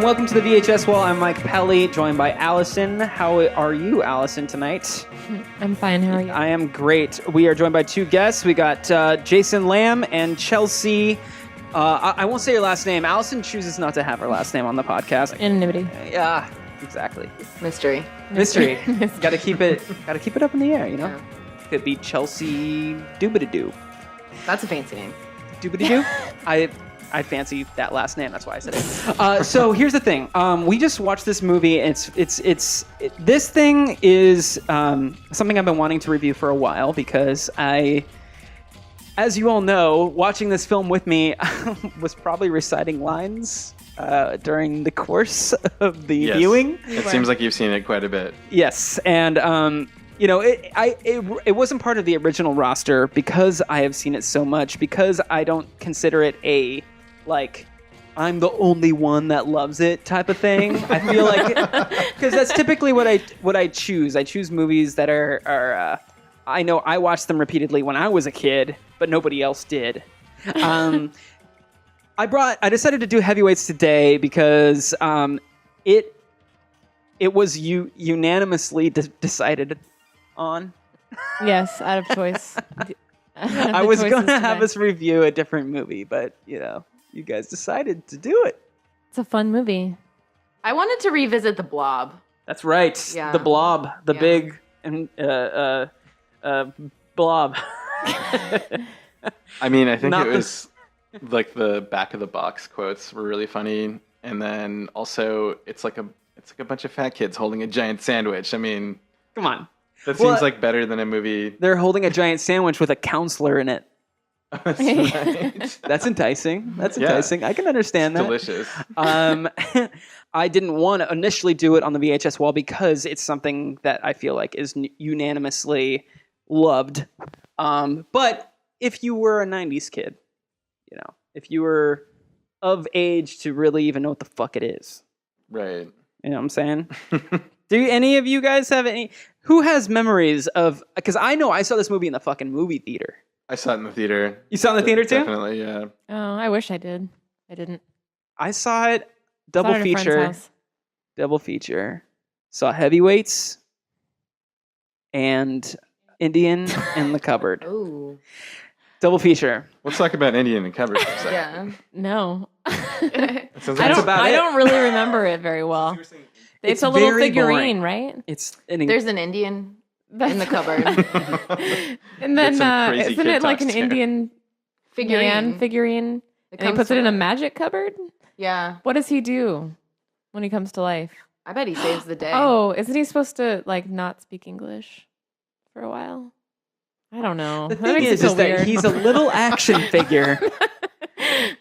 welcome to the VHS Wall. I'm Mike Pelly, joined by Allison. How are you, Allison, tonight? I'm fine. How are you? I am great. We are joined by two guests. We got Jason Lamb and Chelsea. I won't say your last name. Allison chooses not to have her last name on the podcast. Anonymity. Yeah, exactly. Mystery. Got to keep it up in the air, you know? Yeah. Could be Chelsea Doobity-Doo. That's a fancy name. Doobity-Doo? I fancy that last name. That's why I said it. So here's the thing. We just watched this movie. This thing is something I've been wanting to review for a while because as you all know, watching this film with me was probably reciting lines during the course of the viewing. It seems like you've seen it quite a bit. Yes, and it wasn't part of the original roster because I have seen it so much, because I don't consider it I'm the only one that loves it type of thing. I feel like, because that's typically what I choose. I choose movies that are I know I watched them repeatedly when I was a kid, but nobody else did. I decided to do Heavyweights today because it was unanimously decided on. Yes, out of choice. I was going to have us review a different movie, but you guys decided to do it. It's a fun movie. I wanted to revisit The Blob. That's right. Yeah. The Blob, the big and blob. I mean, I think it was like the back of the box quotes were really funny, and then also it's like a bunch of fat kids holding a giant sandwich. I mean, Come on. that seems like better than a movie. They're holding a giant sandwich with a counselor in it. That's right. That's enticing. I can understand that. Delicious. I didn't want to initially do it on the VHS wall because it's something that I feel like is unanimously loved. But if you were a 90s kid, if you were of age to really even know what the fuck it is. Right. You know what I'm saying? Do any of you guys have any... Who has memories of... Because I know I saw this movie in the fucking movie theater. I saw it in the theater. You saw it in the theater too? Definitely, yeah. Oh, I wish I did. I didn't. I saw it Saw it at a friend's house. double feature. Saw Heavyweights and Indian in the Cupboard. Ooh. Double feature. Let's talk about Indian and Cupboard for a second. Yeah. No. I don't really remember it very well. It's a little very figurine, boring. right? There's an Indian in the cupboard. And then crazy isn't kid it like talks an there. Indian figurine? And he puts it in a magic cupboard? Yeah. What does he do when he comes to life? I bet he saves the day. Oh, isn't he supposed to not speak English for a while? I don't know. The That thing makes it is feel that weird. he's a little action figure,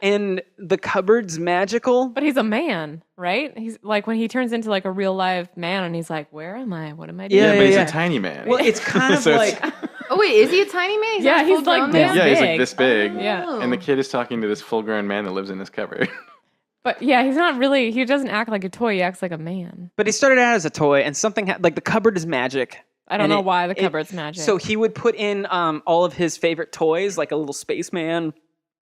and the cupboard's magical. But he's a man, right? He's like when he turns into like a real live man, and he's like, "Where am I? What am I doing?" Yeah, but he's yeah. a tiny man. Well, it's kind of So it's- like... Oh, wait, is he a tiny man? Yeah, he's like full-grown this man? Yeah, he's like big. this big. Yeah. And the kid is talking to this full-grown man that lives in his cupboard. But yeah, he's not really. He doesn't act like a toy. He acts like a man. But he started out as a toy, and something like the cupboard is magic. I don't And know why the cupboard's magic. So he would put in all of his favorite toys, like a little spaceman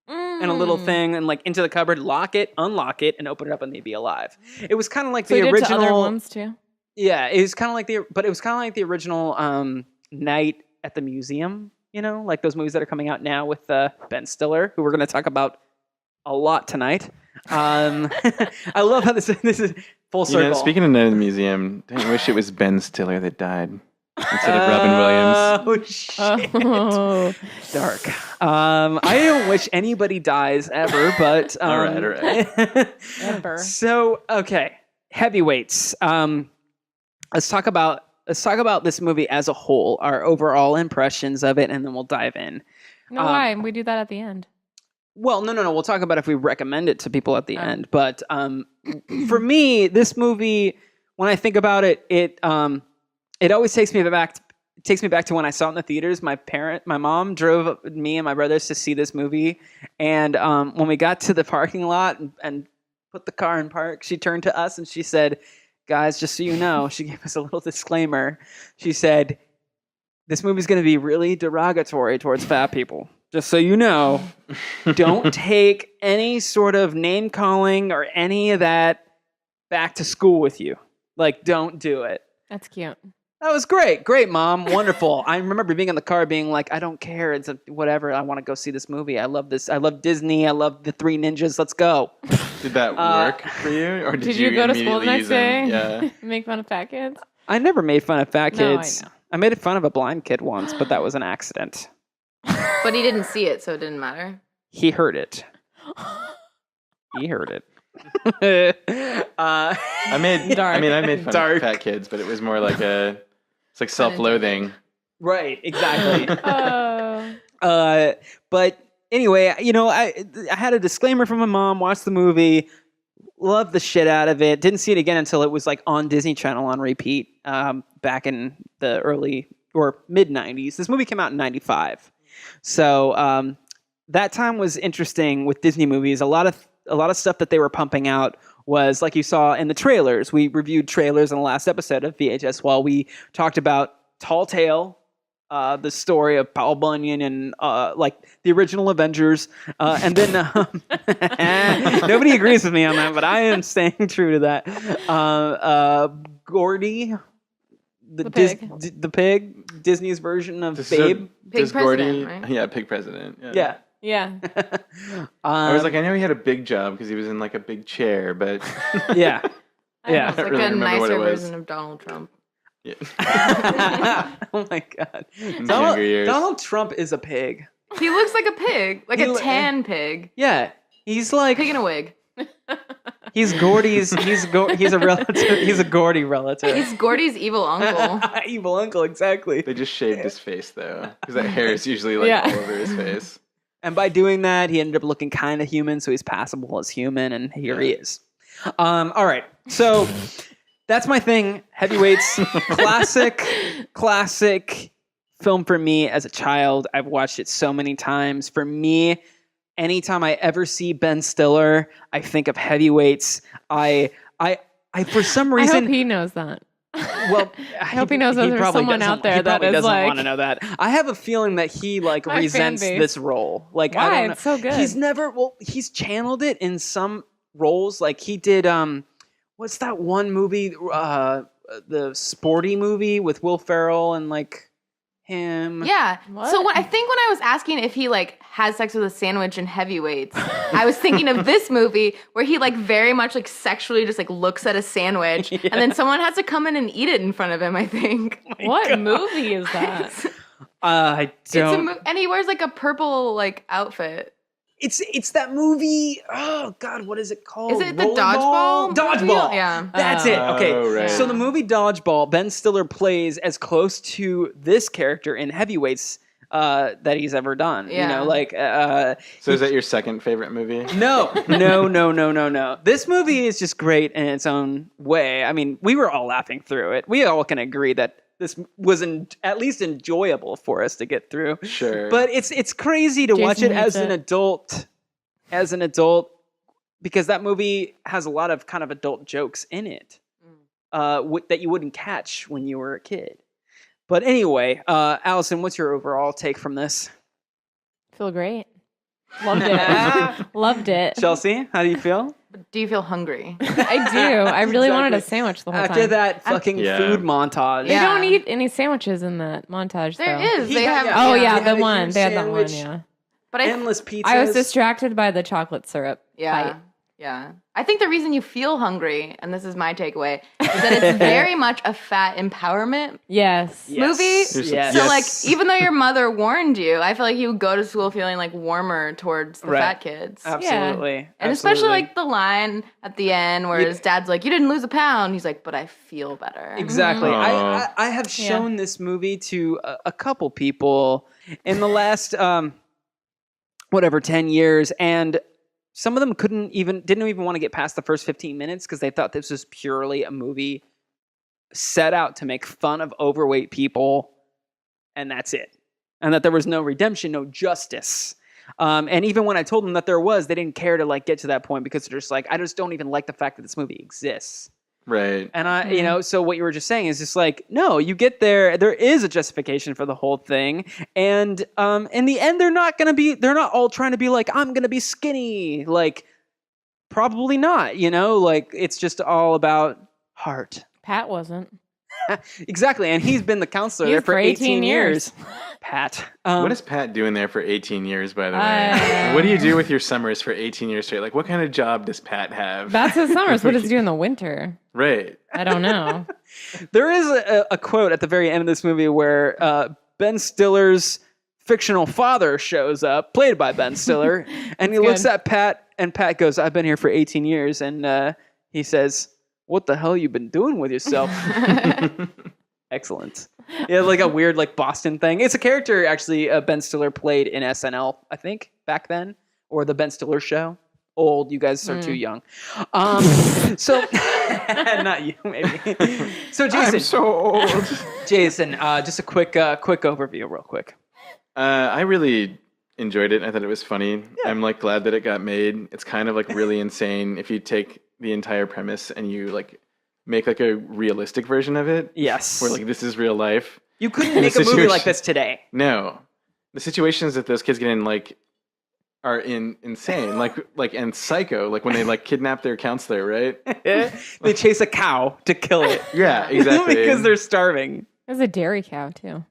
and a little thing, and into the cupboard, lock it, unlock it, and open it up, and they'd be alive. It was kind of like So the he did original. to other ones too. Yeah, it was kind of like the original Night at the Museum. Like those movies that are coming out now with Ben Stiller, who we're going to talk about a lot tonight. I love how this is full circle. Speaking of Night in the Museum, I wish it was Ben Stiller that died instead of Robin Williams. Oh shit! Oh. Dark. I don't wish anybody dies ever, but All right. Ever. So okay, Heavyweights. Let's talk about this movie as a whole, our overall impressions of it, and then we'll dive in. No, why? We do that at the end. Well, no. We'll talk about if we recommend it to people at the end. But for me, this movie, when I think about it, it always takes me back to when I saw it in the theaters. My mom drove me and my brothers to see this movie, and when we got to the parking lot and put the car in park, she turned to us and she said, "Guys, just so you know," she gave us a little disclaimer. She said, "This movie's going to be really derogatory towards fat people. Just so you know, don't take any sort of name calling or any of that back to school with you. Like, don't do it. That's cute. That was great. Great, Mom. Wonderful. I remember being in the car being like, I don't care. It's whatever. I want to go see this movie. I love this. I love Disney. I love the Three Ninjas. Let's go. Did that work for you? Or did you go to school the next day? Yeah. Make fun of fat kids? I never made fun of fat No, kids. I know. I made fun of a blind kid once, but that was an accident. But he didn't see it, so it didn't matter. He heard it. He heard it. I made fun of fat kids, but it was more like it's like self-loathing. Right, exactly. Oh. But anyway, I had a disclaimer from my mom, watched the movie, loved the shit out of it, didn't see it again until it was like on Disney Channel on repeat back in the early or mid-90s. This movie came out in 95. So that time was interesting with Disney movies. A lot of stuff that they were pumping out was like you saw in the trailers. We reviewed trailers in the last episode of VHS while we talked about Tall Tale, the story of Paul Bunyan and like the original Avengers. And then nobody agrees with me on that, but I am staying true to that. Gordy, the pig, Disney's version of Babe. Pig Gordy, president, right? Yeah, Pig President. Yeah. Yeah. I was like, I know he had a big job because he was in like a big chair, but Yeah. Yeah. It's like really a remember what it nicer was. version of Donald Trump. Oh my God. in the younger years. Donald Trump is a pig. He looks like a pig, like He a lo- tan pig. Yeah. He's like, Pig in a wig. he's Gordy's, he's a relative, he's a Gordy relative. He's Gordy's evil uncle. Evil uncle, exactly. They just shaved his face though, because that hair is usually like Yeah. all over his face. And by doing that, he ended up looking kind of human, so he's passable as human, and here he is. All right, so that's my thing. Heavyweights, classic film for me as a child. I've watched it so many times. For me, anytime I ever see Ben Stiller, I think of Heavyweights. I for some I reason, hope he knows that. well, I hope he knows that there's probably someone doesn't- out there he that probably is doesn't like- want to know that. I have a feeling that he like My fan resents base. this role. Like I Why? don't know. It's so good. He's channeled it in some roles. Like he did what's that one movie, the sporty movie with Will Ferrell and like him. Yeah. What? So I think when I was asking if he like had sex with a sandwich in Heavyweights, I was thinking of this movie where he like very much like sexually just like looks at a sandwich and then someone has to come in and eat it in front of him, I think. What movie is that? I don't. And he wears like a purple like outfit. It's that movie. Oh God, what is it called? Is it the Rollerball? Dodgeball? Dodgeball. Yeah. That's it. Okay. Oh, right. So the movie Dodgeball, Ben Stiller plays as close to this character in Heavyweights that he's ever done. Yeah. You know, like So is that your second favorite movie? no. This movie is just great in its own way. I mean, we were all laughing through it. We all can agree that this was at least enjoyable for us to get through. Sure. But it's crazy to watch it Jason as hates an adult, because that movie has a lot of kind of adult jokes in it that you wouldn't catch when you were a kid. But anyway, Allison, what's your overall take from this? Feel great. Loved it. Loved it. Chelsea, how do you feel? Do you feel hungry? I do. I really wanted a Exactly. sandwich the whole After time. that fucking Yeah. food montage. They Yeah. don't eat any sandwiches in that montage, There though. is. They have. Oh, yeah, They had the a one. huge They had that one, sandwich, yeah. But endless pizzas. I was distracted by the chocolate syrup Yeah. fight. Yeah. I think the reason you feel hungry, and this is my takeaway, is that it's very much a fat empowerment Yes. movie. Yes. So, Yes. like, even though your mother warned you, I feel like you would go to school feeling, like, warmer towards the Right. fat kids. Absolutely. And especially, Absolutely. like, the line at the end where his dad's like, you didn't lose a pound. He's like, but I feel better. Exactly. Aw. I have shown this movie to a couple people in the last 10 years, and some of them didn't even want to get past the first 15 minutes because they thought this was purely a movie set out to make fun of overweight people, and that's it. And that there was no redemption, no justice. And even when I told them that there was, they didn't care to like get to that point because they're just like, I just don't even like the fact that this movie exists. Right. And so what you were just saying is just like, no, you get there is a justification for the whole thing. And in the end, they're not all trying to be like, I'm going to be skinny. Like, Probably not, like it's just all about heart. Pat wasn't. Exactly, and he's been the counselor there for 18 years. Pat. What is Pat doing there for 18 years, by the way? What do you do with your summers for 18 years straight? Like, what kind of job does Pat have? That's his summers. What does he do in the winter? Right. I don't know. There is a quote at the very end of this movie where Ben Stiller's fictional father shows up, played by Ben Stiller, and he looks at Pat, and Pat goes, "I've been here for 18 years," and he says, "What the hell you been doing with yourself?" Excellent. Yeah, like a weird like Boston thing. It's a character actually Ben Stiller played in SNL, I think, back then, or the Ben Stiller show. Old, you guys are too young. So not you, maybe. So Jason, I'm so old. Jason, just a quick overview, real quick. I really enjoyed it. I thought it was funny. Yeah. I'm like glad that it got made. It's kind of like really insane if you take the entire premise and you like make like a realistic version of it. Yes. Where like this is real life. You couldn't make a movie like this today. No. The situations that those kids get in like are insane. like and psycho, like when they like kidnap their counselor, right? They chase a cow to kill it. Yeah, exactly. Because they're starving. There's a dairy cow too.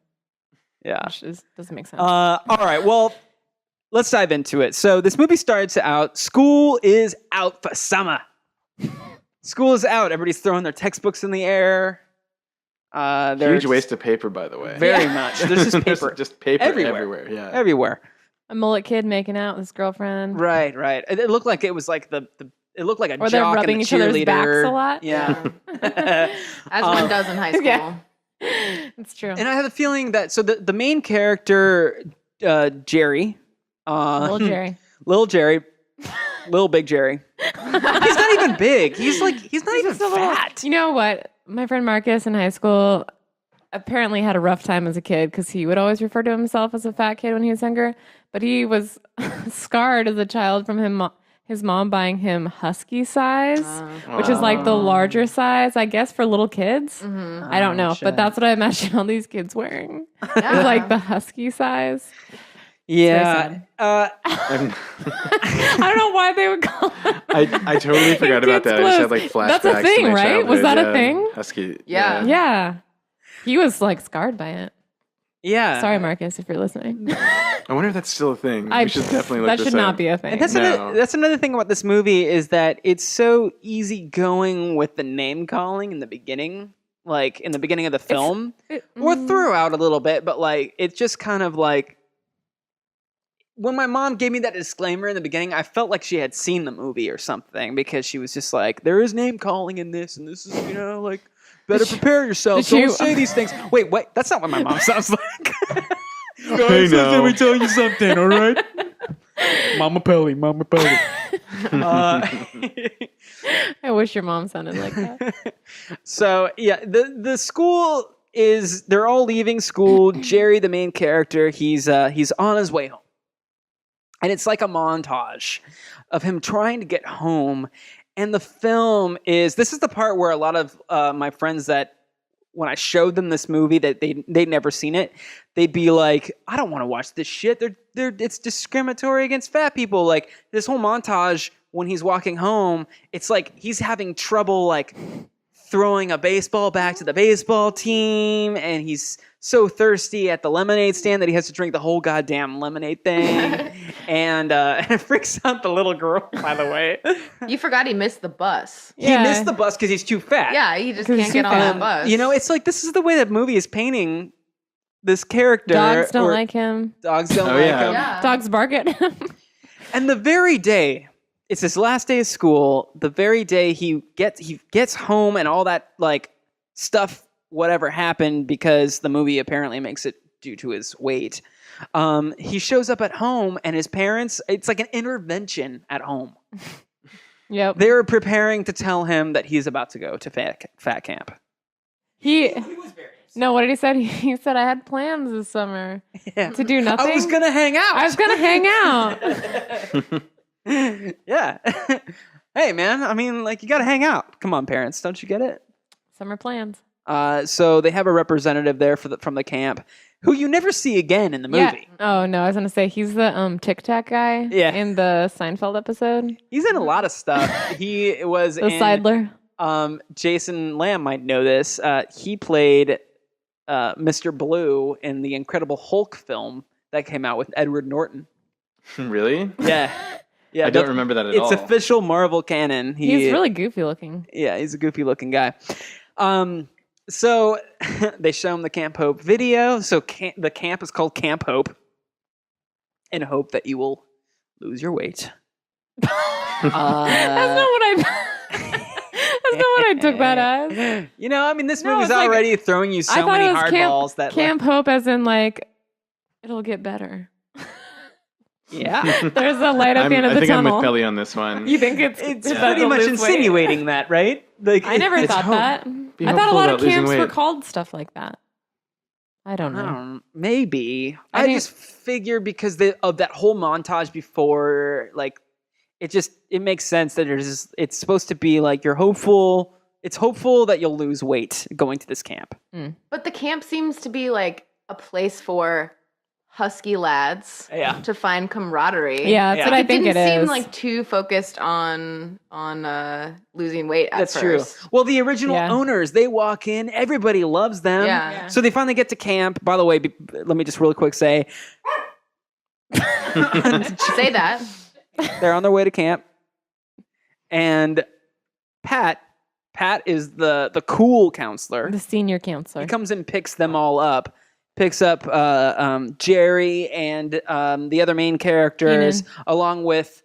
Yeah. Which doesn't make sense. All right. Well, let's dive into it. So this movie starts out, school is out for summer. School is out. Everybody's throwing their textbooks in the air. Huge waste of paper, by the way. Very much. There's just paper. Just paper everywhere. Yeah. Everywhere. A mullet kid making out with his girlfriend. Right. It looked like it was like it looked like a or they're jock rubbing and each other's backs a lot. Yeah. As one does in high school. Yeah. It's true. And I have a feeling that the main character, Jerry, Little Jerry, Little Big Jerry. He's not even big. He's not even fat. You know what? My friend Marcus in high school apparently had a rough time as a kid because he would always refer to himself as a fat kid when he was younger. But he was scarred as a child from his mom buying him husky size, which is like the larger size, I guess, for little kids. Mm-hmm. I don't know, but that's what I imagine all these kids wearing. Yeah. Like the husky size. Yeah. I don't know why they would call it. I totally forgot about that. I just had like flashbacks. That's a thing, to my right? Was that childhood. a thing? Husky. Yeah. Yeah. He was like scarred by it. Yeah. Sorry, Marcus, if you're listening. I wonder if that's still a thing. We should definitely look that this should not up. be a thing. And that's another thing about this movie is that it's so easygoing with the name calling in the beginning, like in the beginning of the film, or throughout a little bit, but like it's just kind of like when my mom gave me that disclaimer in the beginning, I felt like she had seen the movie or something because she was just like, there is name calling in this, and this is, like, better prepare yourself. Don't say these things. Wait, that's not what my mom sounds like. Guys, let me tell you something, all right? Mama Pelly. I wish your mom sounded like that. So, yeah, the school they're all leaving school. Jerry, the main character, he's on his way home. And it's like a montage of him trying to get home. And the film this is the part where a lot of my friends that when I showed them this movie that they'd never seen it, they'd be like, I don't want to watch this shit. It's discriminatory against fat people. Like this whole montage when he's walking home, it's like he's having trouble like throwing a baseball back to the baseball team, and he's so thirsty at the lemonade stand that he has to drink the whole goddamn lemonade thing. And it freaks out the little girl, by the way. You forgot he missed the bus. He missed the bus because he's too fat. Yeah, he just can't get on that bus. It's like this is the way that movie is painting this character. Dogs don't like him. Dogs don't like him. Yeah. Dogs bark at him. And the very day, it's his last day of school, the very day he gets home and all that like stuff, whatever happened, because the movie apparently makes it due to his weight. He shows up at home and his parents, it's like an intervention at home. Yep. They're preparing to tell him that he's about to go to fat camp. No, what did he say? He said, I had plans this summer to do nothing. I was going to hang out. Yeah. Hey, man. I mean, like, you got to hang out. Come on, parents. Don't you get it? Summer plans. So they have a representative there from the camp who you never see again in the movie. Yeah. Oh no, I was gonna say he's the Tic Tac guy. Yeah. In the Seinfeld episode. He's in a lot of stuff. He was The in Seidler. Jason Lamb might know this. He played Mr. Blue in the Incredible Hulk film that came out with Edward Norton. Really? Yeah. Yeah, I don't remember that at all. It's official Marvel canon. He's really goofy looking. Yeah, he's a goofy looking guy. So they show him the Camp Hope video. So the camp is called Camp Hope, in hope that you will lose your weight. That's not what I. That's not what I took that as. You know, I mean, this No, movie's it's like- already throwing you I so thought many it was hardballs that Camp Hope, as in like it'll get better. yeah, There's a light at the end of I the think tunnel. I'm with Pelly on this one. You think it's it's about pretty to much lose weight? insinuating that, right? Like, I never It's thought hope. that. Be I thought a hopeful lot of about losing camps were weight. called stuff like that. I don't know. Maybe. I I think- just figured because of that whole montage before, like, it makes sense that it's supposed to be like you're hopeful. It's hopeful that you'll lose weight going to this camp. But the camp seems to be like a place for husky lads to find camaraderie. Yeah, that's what I think it didn't seem is. like too focused on losing weight at That's first. true. Well, the original Yeah. owners, they walk in, everybody loves them. Yeah. So they finally get to camp. By the way, let me just really quick say, Say that. they're on their way to camp, and Pat is the cool counselor. The senior counselor. He comes and picks them all up. Picks up Jerry and the other main characters, along with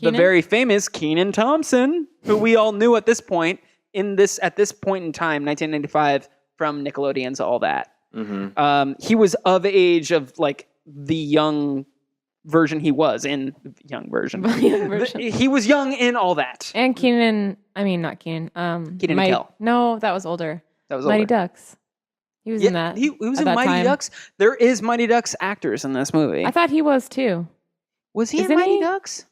the very famous Kenan Thompson, who we all knew at this point in time, 1995, from Nickelodeon's All That. Mm-hmm. He was of age of like the young version he was in young version. He was young in All That. And Keenan, I mean not Keenan. Kenan and Kel. No, that was older. That was Mighty older. Ducks. He was in that. He was at in that Mighty time. Ducks. There is Mighty Ducks actors in this movie. I thought he was too. Was he in Isn't Mighty he? Ducks?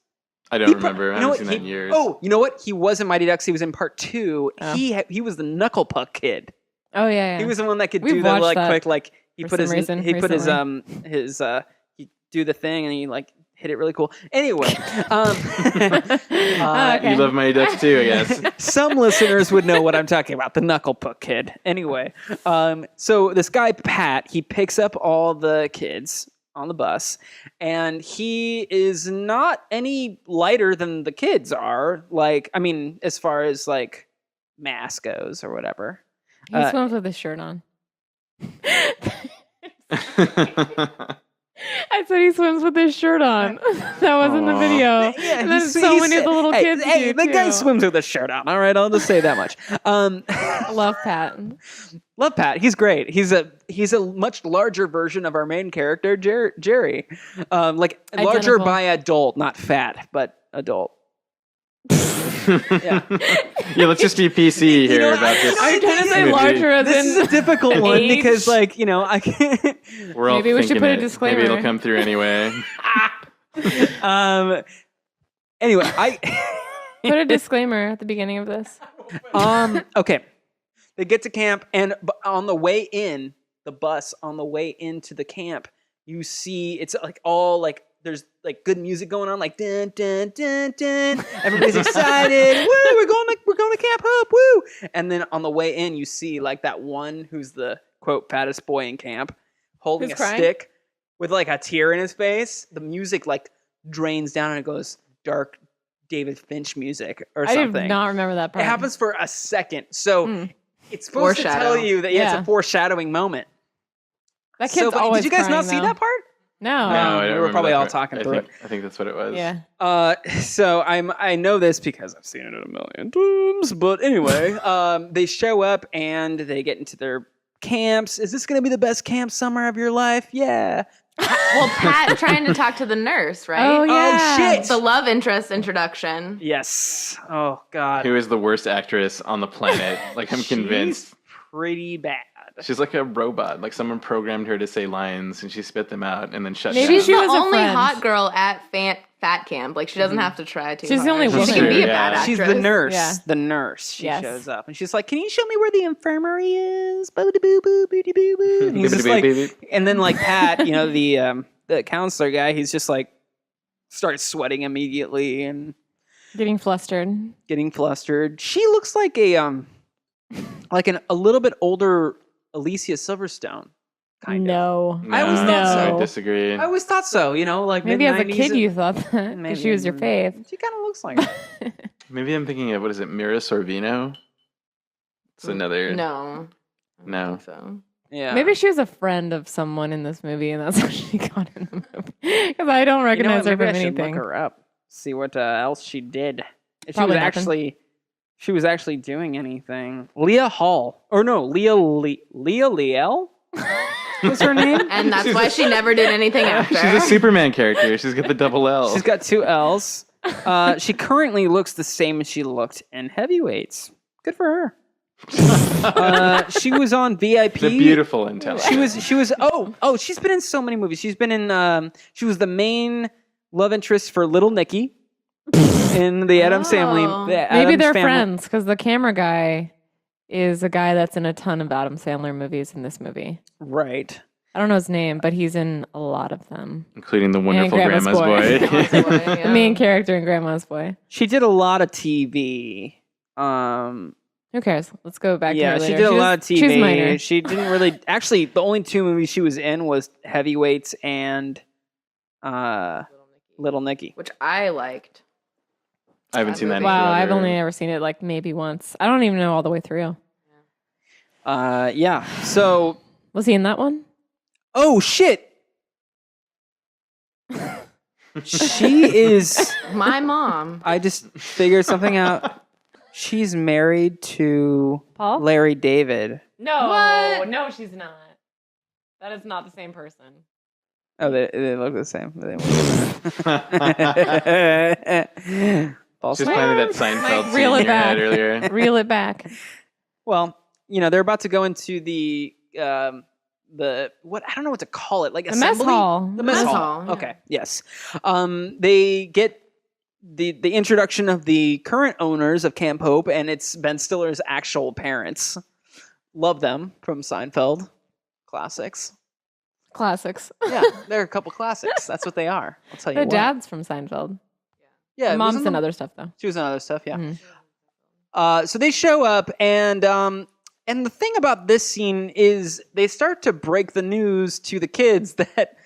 I don't remember. I You know haven't what? seen that in years. Oh, you know what? He was in Mighty Ducks. He was in part 2. Oh. He was the Knuckle Puck kid. Oh yeah. He was the one that could We've do the watched like that quick like he for put his some reason he put his recently. he do the thing and he like hit it really cool. Anyway, Okay. You love Mighty Ducks too, I guess. some listeners would know what I'm talking about. The Knuckle Puck kid. Anyway, so this guy Pat, he picks up all the kids on the bus, and he is not any lighter than the kids are. Like, I mean, as far as like mass goes or whatever. He swims with his shirt on. I said he swims with his shirt on. That was in the Aw. video. Yeah, and then he's- so he's- many of the little hey, kids Hey, do the guy too. swims with a shirt on. All right, I'll just say that much. I love Pat. Love Pat. He's great. He's a much larger version of our main character, Jerry. Like larger Identical. by adult, not fat, but adult. Yeah. Yeah, let's just be PC here about this. I'm trying to say movie. larger as This is a in difficult one age. because, like, you know, I can't. We're all Maybe we should thinking put a it. disclaimer. Maybe it'll come through anyway. Anyway, I. put a disclaimer at the beginning of this. Okay. They get to camp, and on the way in, the bus on the way into the camp, you see it's like all like there's like good music going on, like dun dun dun dun. Everybody's excited. Woo! We're going to Camp Hope. Woo! And then on the way in, you see like that one who's the quote fattest boy in camp, holding Who's a crying? stick with like a tear in his face. The music like drains down and it goes dark David Finch music or I something. did not remember that part. It happens for a second. So Mm. it's supposed to tell Foreshadow. you that it's Yeah. a foreshadowing moment. That kid's but always did you guys not crying, see though. that part? No. No, I don't we were remember probably that all part. talking through it. I think that's what it was. Yeah. So I know this because I've seen it a million times. But anyway, they show up and they get into their camps. Is this going to be the best camp summer of your life? Yeah. Well, Pat trying to talk to the nurse, right? Oh yeah. shit. The love interest introduction. Yes. Oh God. Who is the worst actress on the planet? Like, I'm convinced. She's pretty bad. She's like a robot. Like, someone programmed her to say lines and she spit them out and then shut Maybe down. She's she the was a only friend. hot girl at fat camp. Like she doesn't have to try too She's hard. the only She woman. can be a Yeah. bad actress. She's the nurse. Yeah. The nurse. She Yes. shows up and she's like, "Can you show me where the infirmary is?" Boo boo boo boo boo boo. And he's just like, and then like Pat, the counselor guy, he's just like starts sweating immediately and Getting flustered. getting flustered. She looks like a little bit older Alicia Silverstone. Kind of. No. I always thought so. I disagree. I always thought so. Like Maybe as a mid-90s kid and- you thought that because she was your fave. She kind of looks like her. Maybe I'm thinking of, what is it, Mira Sorvino? It's another... No. I don't No. think so. Yeah. Maybe she was a friend of someone in this movie, and that's how she got in the movie. Because I don't recognize her Maybe from I should anything. Look her up. See what else she did. If Probably nothing. she was actually doing anything. Leah Hall, or no, Leah Liel. What's her name? And that's why she never did anything after. She's a Superman character. She's got the double L. She's got 2 L's. She currently looks the same as she looked in Heavyweights. Good for her. She was on VIP. The beautiful intelligence. She was. Oh, she's been in so many movies. She's been in. She was the main love interest for Little Nicky in the Addams Family. The Maybe Addams they're Family. friends because the camera guy is a guy that's in a ton of Adam Sandler movies in this movie. Right. I don't know his name, but he's in a lot of them. Including the wonderful Grandma's Grandma's Boy. Boy. Boy, The yeah. main character in Grandma's Boy. She did a lot of TV. Who cares? Let's go back to Yeah, her she later. did a lot of TV. She was minor. She didn't really. Actually, the only 2 movies she was in was Heavyweights and Little Nicky. Which I liked. I haven't seen that in Wow, I've forever. only ever seen it like maybe once. I don't even know all the way through. Yeah. So. Was he in that one? Oh shit. She is. My mom. I just figured something out. She's married to Paul? Larry David. No, What? no, she's not. That is not the same person. Oh, they look the same. False Just flag. playing that Seinfeld scene reel in it your head back. earlier. Reel it back. Well, they're about to go into the what I don't know what to call it, like The mess assembly? hall. The mess Mess hall. hall, yeah. Okay. Yes. They get the introduction of the current owners of Camp Hope, and it's Ben Stiller's actual parents. Love them from Seinfeld. Classics. Classics. Yeah, they're a couple classics. That's what they are. I'll tell you The what. dad's from Seinfeld. Yeah, The mom's wasn't in the- other stuff though. She was in other stuff. Yeah. Mhm. So they show up, and the thing about this scene is they start to break the news to the kids that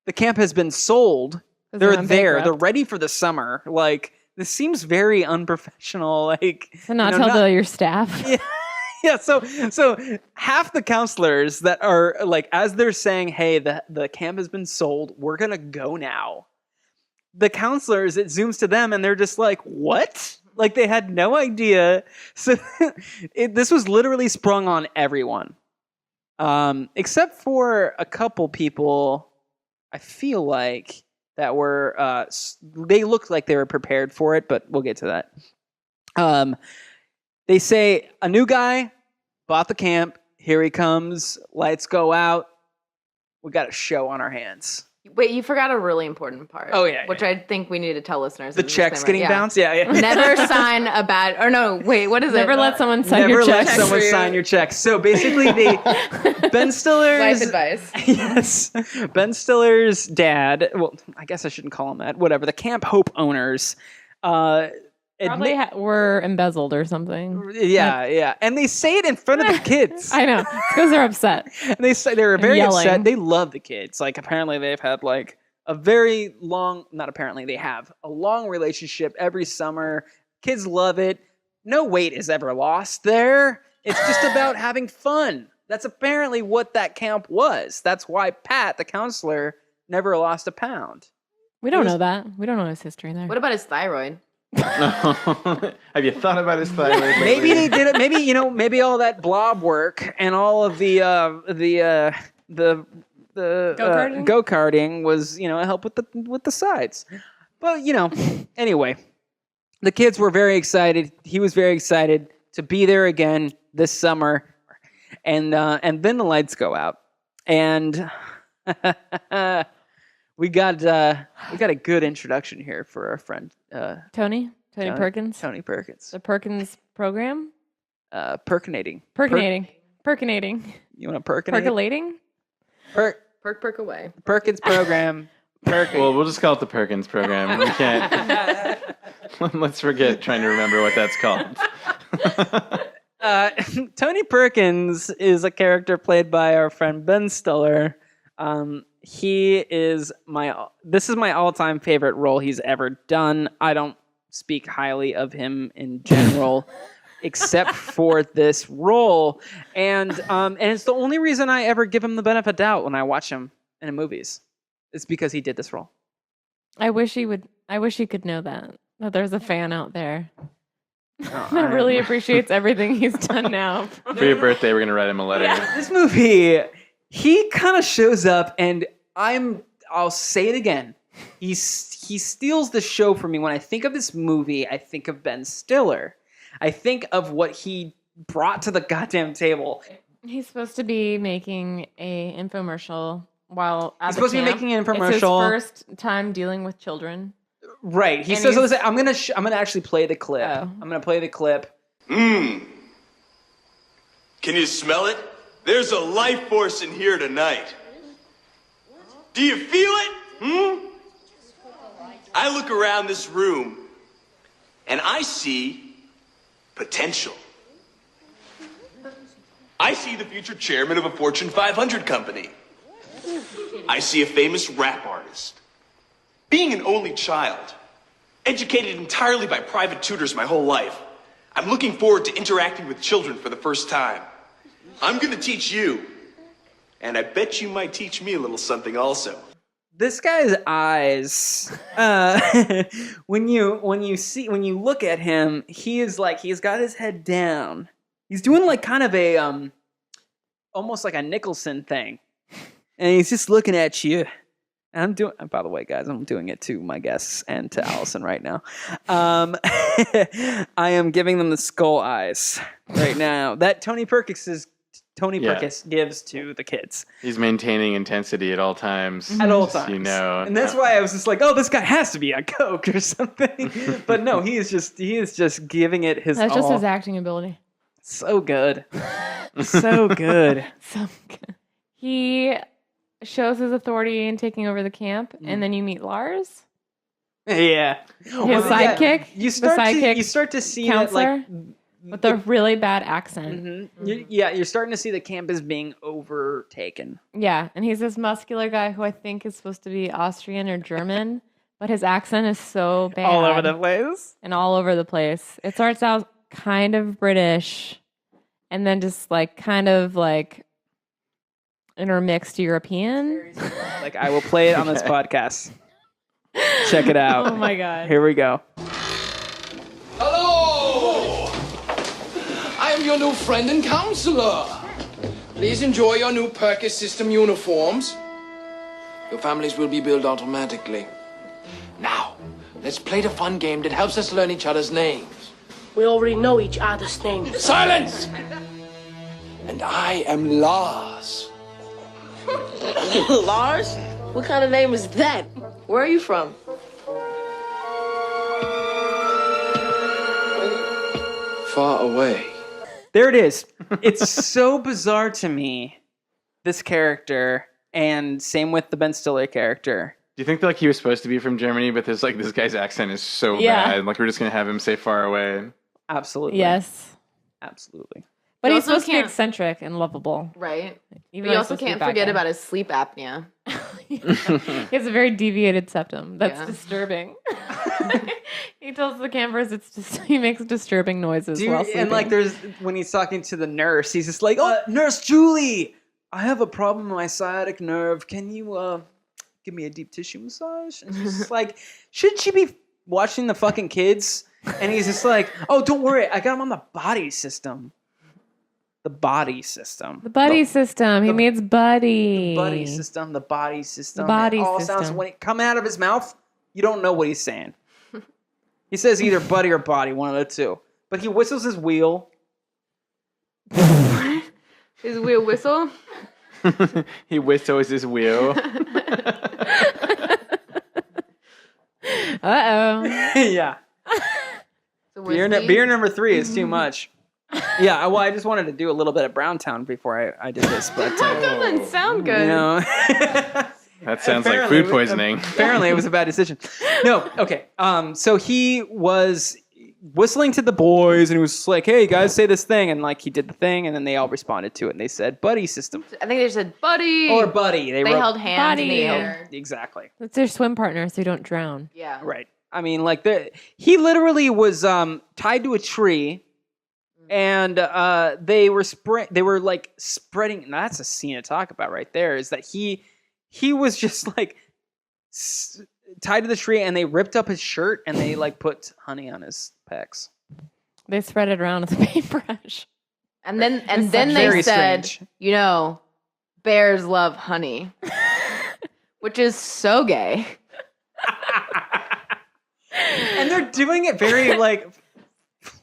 the camp has been sold. 'Cause They're went there. They're bankrupt. ready for the summer. Like, this seems very unprofessional. Like, To not you know, tell your staff. Yeah. Yeah, so half the counselors that are like, as they're saying, hey, the camp has been sold, we're gonna go now. The counselors, it zooms to them and they're just like, what? Like, they had no idea. So this was literally sprung on everyone. Except for a couple people, I feel like, that were, they looked like they were prepared for it, but we'll get to that. They say, a new guy bought the camp. Here he comes. Lights go out. We got a show on our hands. Wait, you forgot a really important part. Oh, yeah, Which I think we need to tell listeners. The as a checks disclaimer. getting Yeah. bounced? Yeah. Never sign a bad. Or no, wait, what is Never it? let someone sign Never your let check. someone sign your checks. So basically, Ben Stiller's Life advice. Yes, Ben Stiller's dad. Well, I guess I shouldn't call him that. Whatever. The Camp Hope owners. Probably were embezzled or something. Yeah, and they say it in front of the kids. I know. Because they're upset. And they say they're very yelling. upset. They love the kids. Like, apparently they've had like a very long, not apparently, they have a long relationship every summer. Kids love it. No weight is ever lost there. It's just about having fun. That's apparently what that camp was. That's why Pat, the counselor, never lost a pound. We don't know that. We don't know his history there. What about his thyroid? Have you thought about his thyroid? Maybe they did it. Maybe all that blob work and all of the Go-karting? go-karting was, help with the sides. But, anyway, the kids were very excited. He was very excited to be there again this summer. And then the lights go out. And we got a good introduction here for our friend Tony Perkins. Tony Perkins. The Perkins program. Percolating. Percolating. You want to percolate? Percolating. Perk away. Perkins program. Well, we'll just call it the Perkins program. We can't. Let's forget trying to remember what that's called. Tony Perkins is a character played by our friend Ben Stiller. This is my all-time favorite role he's ever done. I don't speak highly of him in general, except for this role, and it's the only reason I ever give him the benefit of doubt when I watch him in movies. It's because he did this role. I wish he could know that there's a fan out there that really appreciates everything he's done now. For your birthday, we're gonna write him a letter. Yeah, this movie, he kind of shows up, and I'll say it again. He steals the show for me. When I think of this movie, I think of Ben Stiller. I think of what he brought to the goddamn table. He's supposed to be making a infomercial while at He's the supposed to be camp. making an infomercial. It's his first time dealing with children. Right. He says, "Listen, I'm gonna actually play the clip. Oh. I'm gonna play the clip." Can you smell it? There's a life force in here tonight. Do you feel it? I look around this room and I see potential. I see the future chairman of a Fortune 500 company. I see a famous rap artist. Being an only child, educated entirely by private tutors my whole life, I'm looking forward to interacting with children for the first time. I'm going to teach you, and I bet you might teach me a little something also. This guy's eyes, when you look at him, he's got his head down. He's doing like kind of a almost like a Nicholson thing, and he's just looking at you. And by the way, guys, I'm doing it to my guests and to Allison right now. I am giving them the skull eyes right now. That Tony Perkins gives to the kids. He's maintaining intensity at all times. At all times. You know. And that's why I was just like, oh, this guy has to be on coke or something. But no, he is just giving it his all. That's just his acting ability. So good. So good. So good. He shows his authority in taking over the camp, and then you meet Lars. Yeah. His sidekick. You start to see counselor, that, with a really bad accent. Mm-hmm. You're starting to see the camp is being overtaken. Yeah, and he's this muscular guy who I think is supposed to be Austrian or German, but his accent is so bad. All over the place. And all over the place. It starts out kind of British, and then just like kind of like intermixed European. Like, I will play it on this podcast. Check it out. Oh my god. Here we go. Hello! I am your new friend and counselor. Please enjoy your new Perkins system uniforms. Your families will be billed automatically. Now, let's play the fun game that helps us learn each other's names. We already know each other's names. Silence! And I am Lars. Lars? What kind of name is that? Where are you from? Far away. There it is. It's so bizarre to me, this character, and same with the Ben Stiller character. Do you think that, like, he was supposed to be from Germany, but this guy's accent is so bad, like we're just gonna have him say far away? Absolutely. Yes. Absolutely. But You he's also supposed to be can't- eccentric and lovable. Right. Even But though you he's also supposed to be a can't bad forget guy. about his sleep apnea. He has a very deviated septum. That's Yeah. disturbing. He tells the campers he makes disturbing noises Dude, while sleeping. and like there's when he's talking to the nurse, he's just like, "Oh, Nurse Julie, I have a problem with my sciatic nerve. Can you give me a deep tissue massage?" And she's just like, "Shouldn't she be watching the fucking kids?" And he's just like, "Oh, don't worry, I got him on the body system." The body system. The buddy system. He means buddy. The buddy system. The body system. The body it all system. sounds when it come out of his mouth, you don't know what he's saying. He says either buddy or body, one of the two. But he whistles his wheel. His wheel whistle. He whistles his wheel. Uh-oh. Yeah. So Beer number 3 is too much. Yeah, well, I just wanted to do a little bit of Browntown before I did this, but That doesn't sound good. you know, That sounds like Apparently, food poisoning. apparently it was a bad decision. No, okay. So he was whistling to the boys, and he was like, "Hey guys, say this thing," and like he did the thing, and then they all responded to it, and they said, "Buddy system" I think they said buddy. or "buddy." They wrote- held hands in Buddy. the air. exactly. That's their swim partner, so you don't drown. Yeah. Right. I mean, like he literally was tied to a tree, and they were like spreading. And that's a scene to talk about right there. Is that he was just like tied to the tree, and they ripped up his shirt, and they like put honey on his pecs. They spread it around with a paintbrush. And then they Very said, strange. you know, bears love honey, which is so gay. And they're doing it very like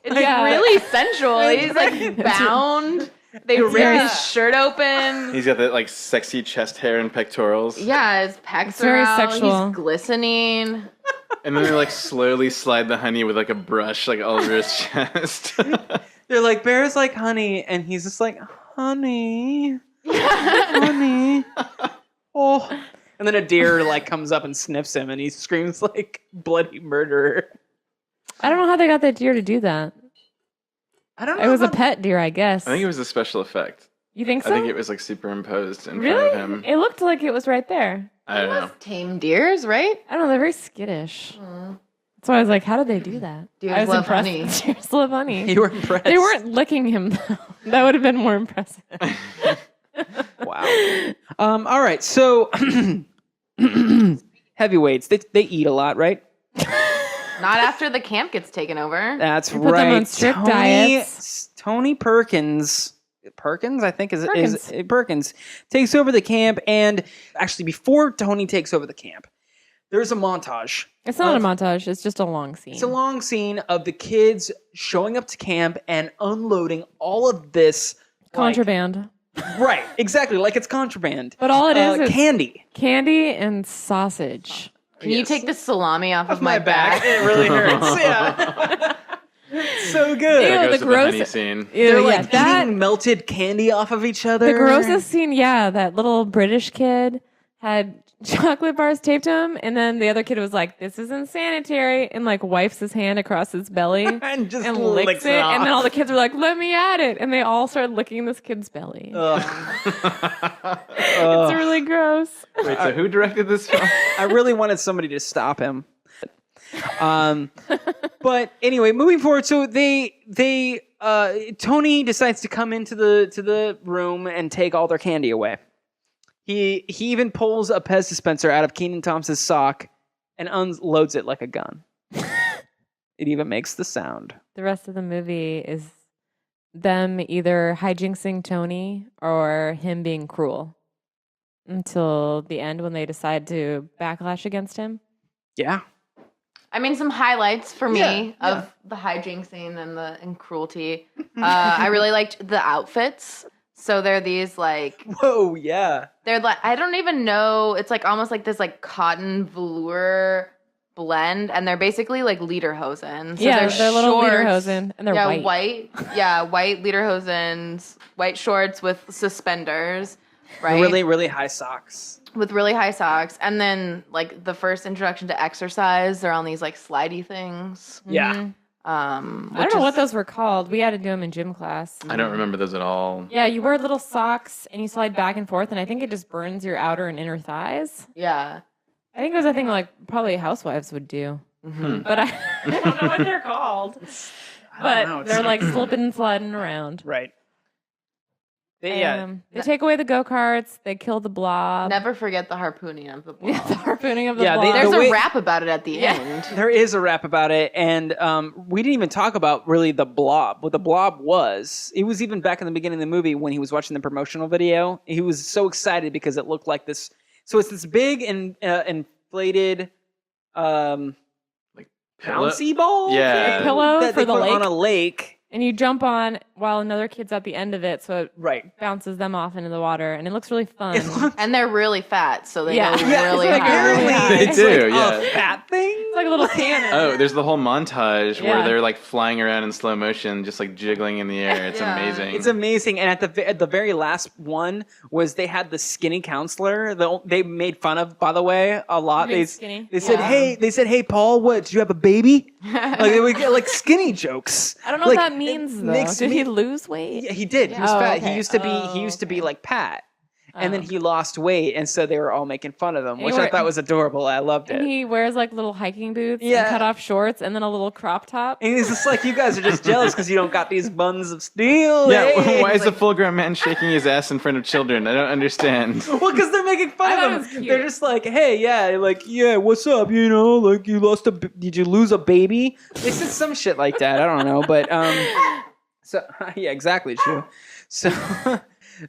It's Yeah. really sensual. He's like bound. They rip very- his shirt open. He's got that like sexy chest hair and pectorals. Yeah, his pecs It's are very out. sexual. He's glistening. And then they like slowly slide the honey with like a brush like all over his chest. they're like bears like honey, and he's just like honey, honey, oh. And then a deer like comes up and sniffs him, and he screams like bloody murderer. I don't know how they got that deer to do that. I don't know. It was a how- pet deer, I guess. I think it was a special effect. You think so? I think it was like superimposed in Really? front of him. It looked like it was right there. I don't know. Tame deers, right? I don't know. They're very skittish. So I was like, how did they do that? Deers I was love impressed. honey. Deers love honey. You were impressed. They weren't licking him, though. That would have been more impressive. Wow. All right. So heavyweights. They eat a lot, right? Not after the camp gets taken over. That's They right. put them on strict diets. Tony Perkins. Perkins, I think is Perkins. Perkins takes over the camp, and actually before Tony takes over the camp, there's a montage. It's not a montage. It's just a long scene. It's a long scene of the kids showing up to camp and unloading all of this Contraband. right, exactly, like it's contraband. But all it is candy. candy and sausage. Can you take the salami off of my back. back? It really hurts. Yeah. So good. Ew, That the goes with the gross- honey scene. Ew, They're yeah, like that eating melted candy off of each other. the grossest scene. Yeah, that little British kid had chocolate bars taped to him, and then the other kid was like, "This isn't sanitary," and like wipes his hand across his belly and just and licks licks it, off. and then all the kids were like, "Let me at it," and they all started licking this kid's belly. It's really gross. Wait, so who directed this film? I really wanted somebody to stop him. But anyway, moving forward, so Tony decides to come into the room and take all their candy away. He even pulls a Pez dispenser out of Kenan Thompson's sock and unloads it like a gun. It even makes the sound. The rest of the movie is them either hijinksing Tony or him being cruel until the end when they decide to backlash against him. Yeah. I mean, some highlights for me Yeah, of the hijinks scene and cruelty. I really liked the outfits. So they're these like Whoa, yeah. they're like I don't even know. It's like almost like this like cotton velour blend, and they're basically like lederhosen. So Yeah, they're little shorts. lederhosen, and they're white. White lederhosens, white shorts with suspenders, right? Really, really high socks. With really high socks, and then like the first introduction to exercise, they're on these like slidey things. Yeah. I don't know what those were called. We had to do them in gym class. I don't remember those at all. Yeah, you wear little socks and you slide back and forth, and I think it just burns your outer and inner thighs. Yeah. I think it was a thing like probably housewives would do. But I don't know what they're called. But they're like slipping and sliding around. Right. They take away the go-karts. They kill the blob. Never forget the harpooning of the blob. The harpooning of the Yeah, blob. There's The way- a rap about it at the end. There is a rap about it, and we didn't even talk about really the blob. What the blob was, it was even back in the beginning of the movie when he was watching the promotional video. He was so excited because it looked like this. So it's this big and inflated, Like bouncy ball, Yeah. thing Pillow that for they the put lake. on a lake. And you jump on while another kid's at the end of it, so it Right. bounces them off into the water, and it looks really fun. And they're really fat, so they Yeah. go Yeah, really it's like high. really high. They It's do, like yeah. a fat thing. like a little cannon. Oh, there's the whole montage where Yeah. they're like flying around in slow motion, just like jiggling in the air. It's Yeah. amazing. It's amazing. And at the very last one was they had the skinny counselor. They made fun of, by the way, a lot. You mean skinny? They said, Yeah. hey, Paul, what? Did you have a baby? Like they would get like skinny jokes. I don't know Like, what that means it though. makes Did me- he lose weight? Yeah, he did. He was Oh, fat. okay. He used to be like Pat. And then Oh. he lost weight, and so they were all making fun of him, which I wore- thought was adorable. I loved it. And he wears like little hiking boots Yeah. and cut off shorts and then a little crop top. And he's just like, you guys are just jealous because you don't got these buns of steel. yeah, Hey. why is a full-grown man shaking his ass in front of children? I don't understand. Well, because they're making fun I thought it of was him. cute. They're just like, hey, yeah, what's up? You know, like did you lose a baby? They said some shit like that. I don't know, but so yeah, exactly true. So.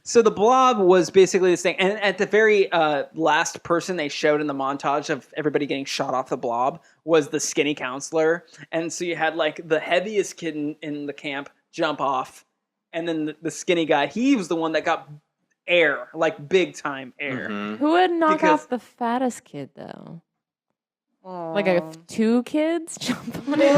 So the Blob was basically this thing, and at the very last person they showed in the montage of everybody getting shot off the Blob was the skinny counselor, and so you had like the heaviest kid in the camp jump off, and then the skinny guy, he was the one that got air, like big time air. Mhm. Who would knock Because- off the fattest kid though? Like two kids jump on it.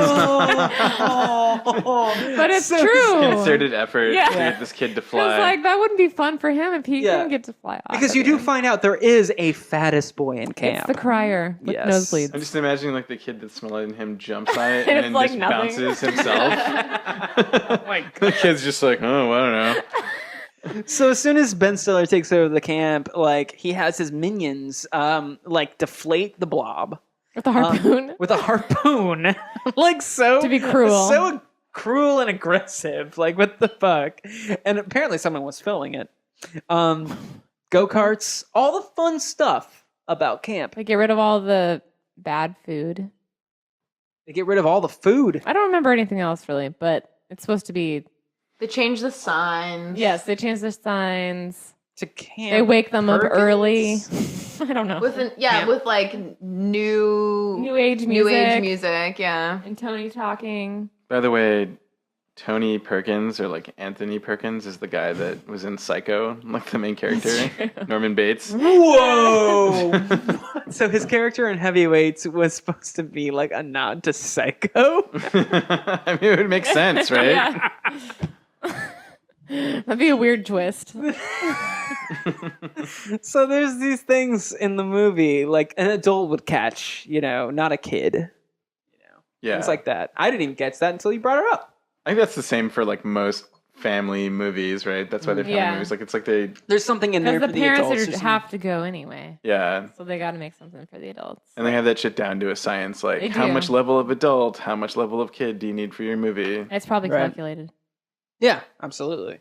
But it's So true. Concerted effort Yeah. to get this kid to Because fly. like that wouldn't be fun for him if he Yeah. couldn't get to fly off. Because you at do the end. find out there is a fattest boy in camp. It's the crier with Yes. nosebleeds. I'm just imagining like the kid that's smaller than him jumps on it And and it's then like just nothing. bounces himself. Oh my God. The kid's just like, oh, I don't know. So as soon as Ben Stiller takes over the camp, like he has his minions like deflate the Blob With the harpoon. with a harpoon. Like so To be cruel. So cruel and aggressive. Like what the fuck? And apparently someone was filming it. Go-karts, all the fun stuff about camp. They get rid of all the bad food. They get rid of all the food. I don't remember anything else really, but it's supposed to be. They changed the signs. Yes, they changed their signs. To camp. They wake them up Perkins? early. I don't know. With Camp. with like New age new music. age music, yeah. And Tony talking. By the way, Tony Perkins, or like Anthony Perkins, is the guy that was in Psycho, like the main character, Norman Bates. Whoa! So his character in Heavyweights was supposed to be like a nod to Psycho. I mean, it would make sense, right? Yeah. That'd be a weird twist. So there's these things in the movie like an adult would catch, you know, not a kid. Yeah. Things like that. I didn't even catch that until you brought her up. I think that's the same for like most family movies, right? That's why they're family Yeah. movies. Like it's like they, There's something in there Because for the the adults. parents There's some- have to go anyway. yeah. So they got to make something for the adults. And they have that shit down to a science. Like, They how do. much level of adult, how much level of kid do you need for your movie? It's probably Right. calculated. Yeah, absolutely.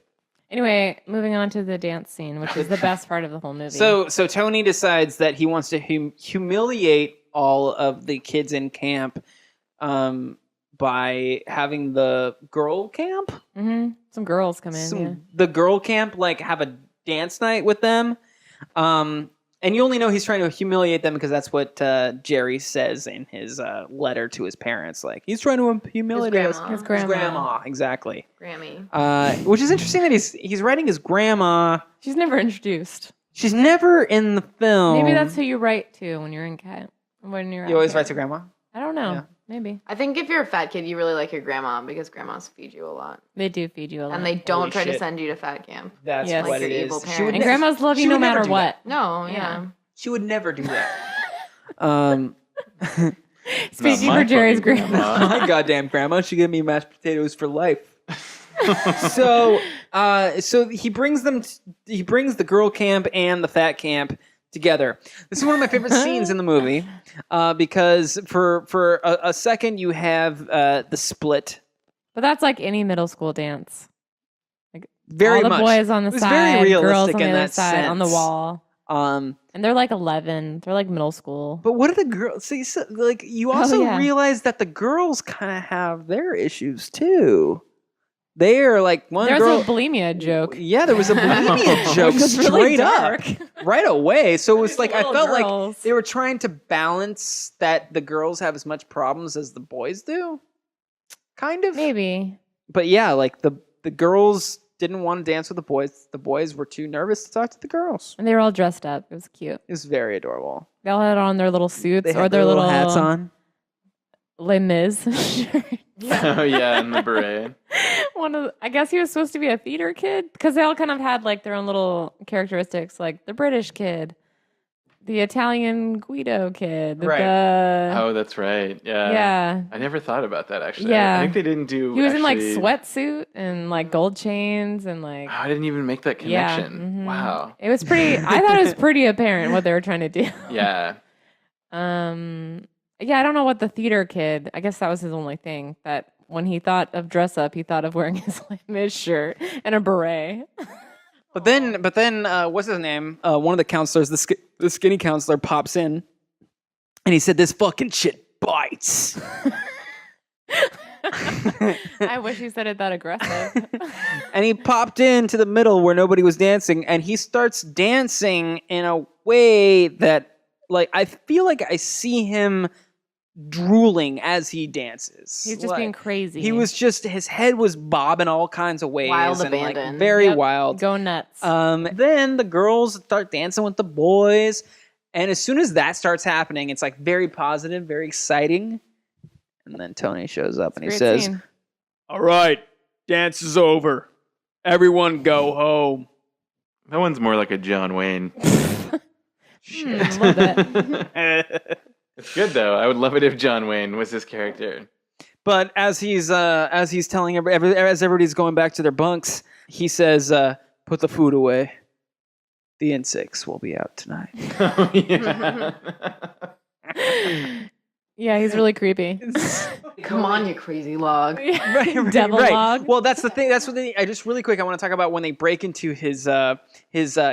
Anyway, moving on to the dance scene, which is the best part of the whole movie. So Tony decides that he wants to humiliate all of the kids in camp by having the girl camp. Some girls come in. The girl camp like have a dance night with them, and you only know he's trying to humiliate them because that's what Jerry says in his letter to his parents. Like he's trying to humiliate His us. grandma. His grandma. Exactly. Grammy. Which is interesting that he's writing his grandma. She's never introduced. She's never in the film. Maybe that's who you write to when you're in camp. When you're you always out write to camp. grandma. I don't know. Yeah. Maybe I think if you're a fat kid, you really like your grandma because grandmas feed you a lot. they do feed you a lot. And they don't Holy try to shit. send you to fat camp. That's Yes. what Like it your is. evil She would parents. and grandmas love she you no would never matter do what. No, Yeah. yeah. She would never do that. Speaking my for Jerry's fucking grandma. My goddamn grandma, she gave me mashed potatoes for life. So he brings the girl camp and the fat camp together. This is one of my favorite scenes in the movie because for a second you have the split. But that's like any middle school dance. Very all the much. boys on the It was side, very realistic girls on the in other that side, on the sense. wall. And they're like 11. They're like middle school. But what are the girls? See, so, like you also yeah. realize that the girls kind of have their issues too. They are like one There's girl. a bulimia joke. Yeah, there was a bulimia joke Which was straight really up, dark. right away. So it was like I little felt like girls. they were trying to balance that the girls have as much problems as the boys do, kind of. Maybe. But yeah, like the girls didn't want to dance with the boys. The boys were too nervous to talk to the girls. And they were all dressed up. It was cute. It was very adorable. They all had on their little suits They or had their little hats on. Les Mis shirt. Oh yeah, and the beret. I guess he was supposed to be a theater kid because they all kind of had like their own little characteristics, like the British kid, the Italian Guido kid, Right. Oh, that's right. Yeah. Yeah. I never thought about that actually. Yeah. I think they didn't do. He was in like actually- sweatsuit and like gold chains and like. Oh, I didn't even make that Yeah, connection. Wow. It was pretty. I thought it was pretty apparent what they were trying to do. Yeah. Yeah, I don't know what the theater kid. I guess that was his only thing. That when he thought of dress up, he thought of wearing his Les Mis shirt and a beret. But then, what's his name? One of the counselors, the skinny counselor, pops in, and he said, "This fucking shit bites." I wish he said it that aggressive. And he popped into the middle where nobody was dancing, and he starts dancing in a way that, like, I feel like I see him drooling as he dances. He's just being crazy. He was just, his head was bobbing all kinds of ways. Wild and like, abandon. very wild. Go nuts. Then the girls start dancing with the boys. And as soon as that starts happening, it's like very positive, very exciting. And then Tony shows up and he Great says, scene. "All right, dance is over. Everyone go home." That one's more like a John Wayne. A little bit. It's good though. I would love it if John Wayne was his character. But as he's telling as everybody's going back to their bunks, he says, "Put the food away. The insects will be out tonight." Oh, yeah. Yeah, he's really creepy. Come on, you crazy log. Devil log. Well, that's the thing. That's what I just really quick. I want to talk about when they break into his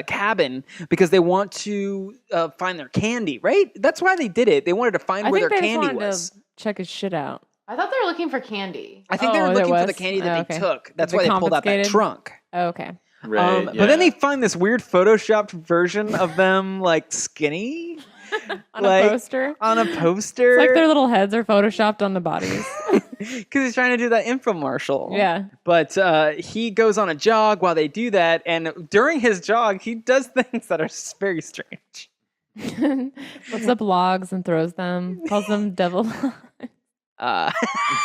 cabin because they want to find their candy. Right? That's why they did it. They wanted to find I where think their they just candy wanted was. to check his shit out. I thought they were looking for candy. I think they were Oh, there looking for the was? candy that Oh, they okay. took. That's They why they pulled out that confiscated? trunk. Oh, okay. Right. But then they find this weird photoshopped version of them like skinny On like, a poster. on a poster. It's like their little heads are photoshopped on the bodies. Because he's trying to do that infomercial. Yeah. But he goes on a jog while they do that, and during his jog, he does things that are very strange. Lifts up logs and throws them. Calls them devil. Uh,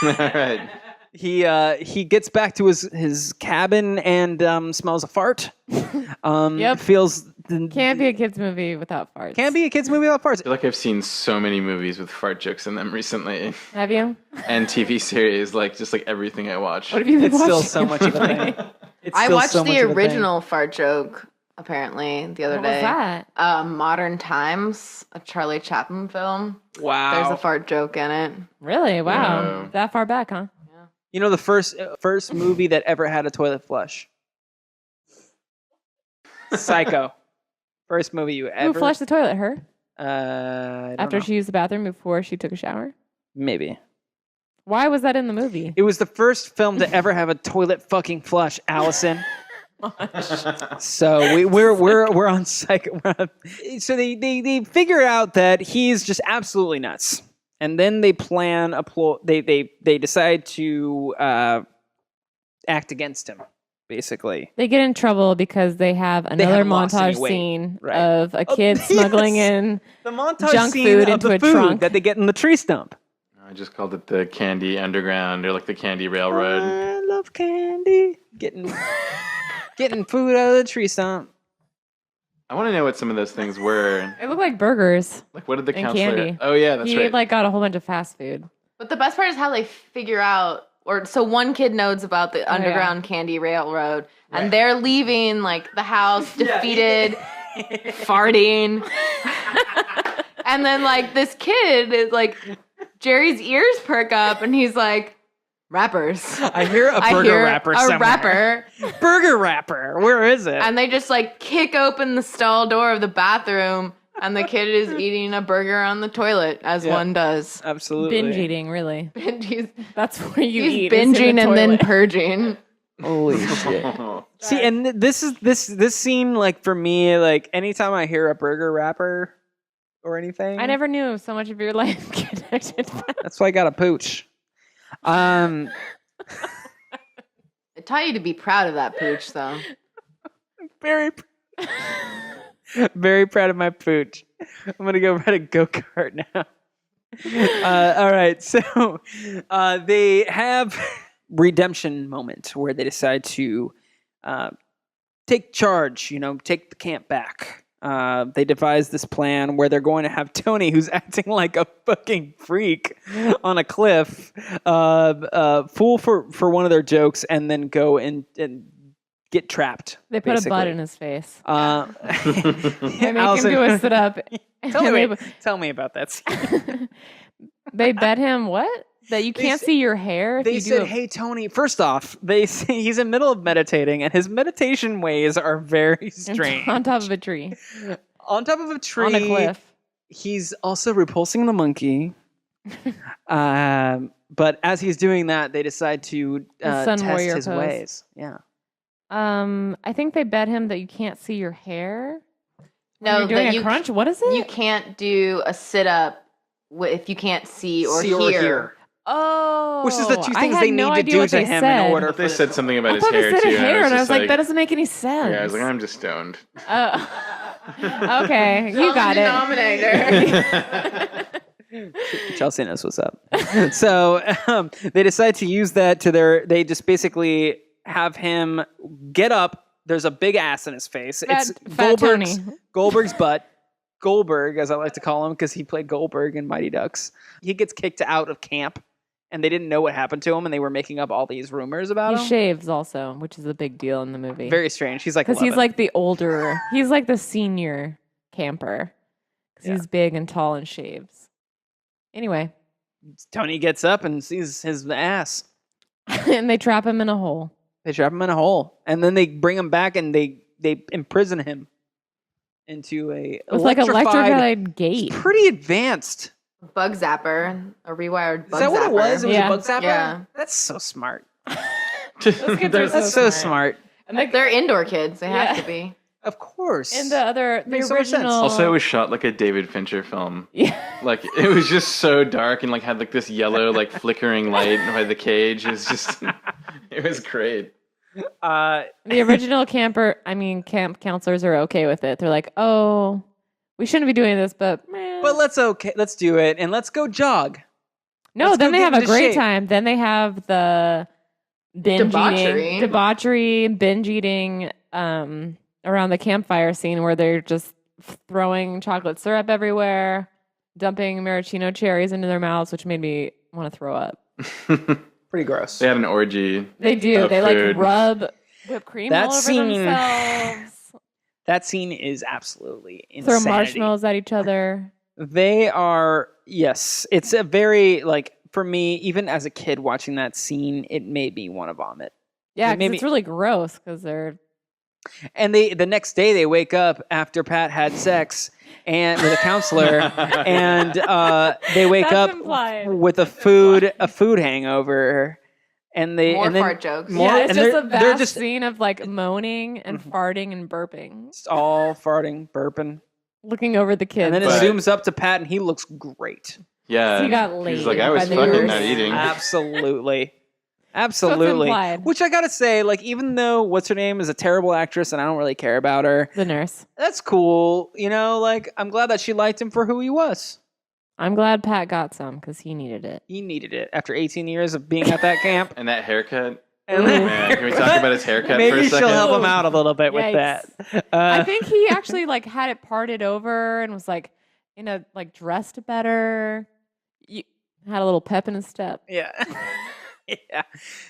All right. he gets back to his cabin and smells a fart. Yep. Feels Can't be a kids movie without farts. can't be a kids movie without farts. I feel like I've seen so many movies with fart jokes in them recently, Have you? and TV series, like just like everything I watch. What have you been It's still watching? so much of a thing. It's I still watched so much the of a thing. original fart joke, apparently, the other What was day. that? Modern Times, a Charlie Chaplin film. Wow. There's a fart joke in it. Really? Wow. Wow. That far back, huh? You know the first movie that ever had a toilet flush? Psycho. First movie you ever. Who flushed the toilet? Her? I don't After know. she used the bathroom before she took a shower? Maybe. Why was that in the movie? It was the first film to ever have a toilet fucking flush, Allison. So we're on Psycho. So they figure out that he's just absolutely nuts. And then they plan they decide to act against him, basically. They get in trouble because they have another haven't lost any montage weight. scene Right. of a kid smuggling in The montage junk scene food of into the a food trunk. that they get in the tree stump. I just called it the Candy Underground or like the Candy Railroad. I love candy. Getting food out of the tree stump. I want to know what some of those things were. It looked like burgers. Like, what did the And counselor? candy. Oh yeah, that's He right. like got a whole bunch of fast food. But the best part is how they figure out, so one kid knows about the Underground Candy Railroad, and they're leaving like the house defeated, farting, and then like this kid is like, Jerry's ears perk up, and he's like, rappers. I hear a burger wrapper somewhere. A rapper. Burger wrapper. Where is it? And they just like kick open the stall door of the bathroom, and the kid is eating a burger on the toilet, as one does. Absolutely. Binge eating, really. He's That's where you he's eat. is in the binging and then toilet. purging. Holy shit. See, and this scene, like, for me, like, anytime I hear a burger wrapper or anything, I never knew so much of your life connected to that. that's why I got a pooch. It taught you to be proud of that pooch, though. Very, very proud of my pooch. I'm gonna go ride a go-kart now. All right, so they have redemption moment where they decide to take charge. Take the camp back. They devise this plan where they're going to have Tony, who's acting like a fucking freak on a cliff, fool for one of their jokes, and then go and get trapped. They put basically. a butt in his face. They Make him do a sit up. Tell me about that scene. They bet him what? That you can't see your hair? If They you said, "Hey Tony." First off, they say he's in the middle of meditating, and his meditation ways are very strange. On top of a tree. On top of a tree. On a cliff. He's also repulsing the monkey. But as he's doing that, they decide to test his ways. Yeah. I think they bet him that you can't see your hair. No, you're doing that a crunch. What is it? You can't do a sit up if you can't see or hear. Oh, Which is the two things I had they no need to idea do what to they him said. in order. I thought they said something about I his thought hair they said too. hair, and I was like, just that doesn't make any sense. Yeah, I was like, I'm just stoned. Okay, you got it. Chelsea knows what's up. So they decide to use that to they just basically have him get up. There's a big ass in his face. It's Fat Tony. Goldberg's butt. Goldberg, as I like to call him, because he played Goldberg in Mighty Ducks. He gets kicked out of camp, and they didn't know what happened to him, and they were making up all these rumors about him. He shaves also, which is a big deal in the movie. Very strange. He's like because he's 11. like the older. He's like the senior camper. Because he's big and tall and shaves. Anyway, Tony gets up and sees his ass. and they trap him in a hole. They trap him in a hole, and then they bring him back and they imprison him into a With like electrified gate. It's pretty advanced. Bug zapper, a rewired bug zapper. Is that what it was? It was Yeah. a bug zapper? Yeah. That's so smart. Those kids are That's so smart. And the, They're indoor kids. They have to be. Of course. and the Makes so much sense. original. Also, it was shot like a David Fincher film. Yeah. Like it was just so dark and like had like this yellow like flickering light by the cage. It was just, it was great. The original camp counselors are okay with it. They're like, oh, we shouldn't be doing this, but let's do it, and let's go jog. no. Let's Then go they get have a into great shape. time. Then they have the debauchery, binge eating, around the campfire scene where they're just throwing chocolate syrup everywhere, dumping maraschino cherries into their mouths, which made me want to throw up. Pretty gross. They had an orgy. They do. of They food. like rub whipped cream That all over scene- themselves. That scene is absolutely insanity. Throw marshmallows at each other. They are, yes. It's a very, like, for me, even as a kid watching that scene, it made me want to vomit. Yeah, It made 'cause it's really gross because they're And the next day they wake up after Pat had sex and with a counselor, and they wake That's up implied. with a food hangover, and they More and then fart jokes. yeah, it's and just they're- a they're vast just scene of like moaning and farting and burping, all farting, burping, looking over the kids. and then it But- zooms up to Pat, and he looks great. Yeah. He got He's laid like, I was by the fucking nurse. not eating. Absolutely. Absolutely. implied. Which I gotta say, like, even though what's her name is a terrible actress and I don't really care about her, The nurse. that's cool. You know, like, I'm glad that she liked him for who he was. I'm glad Pat got some because he needed it. He needed it after 18 years of being at that camp. And that haircut. And Man, can we talk about his haircut Maybe for a she'll second? help him out a little bit with Yikes. that. I think he actually like had it parted over and was like in a like dressed better. Had a little pep in his step. Yeah. Yeah.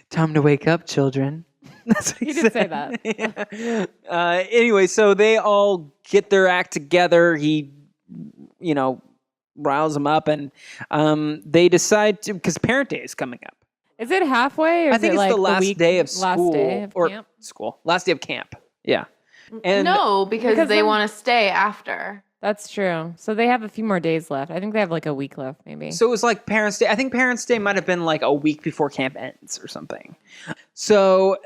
Time to wake up, children. That's what He did say said. that. Yeah. Anyway, so they all get their act together. He, riles them up, and they decide to, because Parent Day is coming up. Is it halfway? Or I is think it it's like the last week, day of school. Last day of or camp? school. Last day of camp. Yeah. And No, because they then- want to stay after. That's true. So they have a few more days left. I think they have like a week left, maybe. So it was like Parents' Day. I think Parents' Day might have been like a week before camp ends or something. So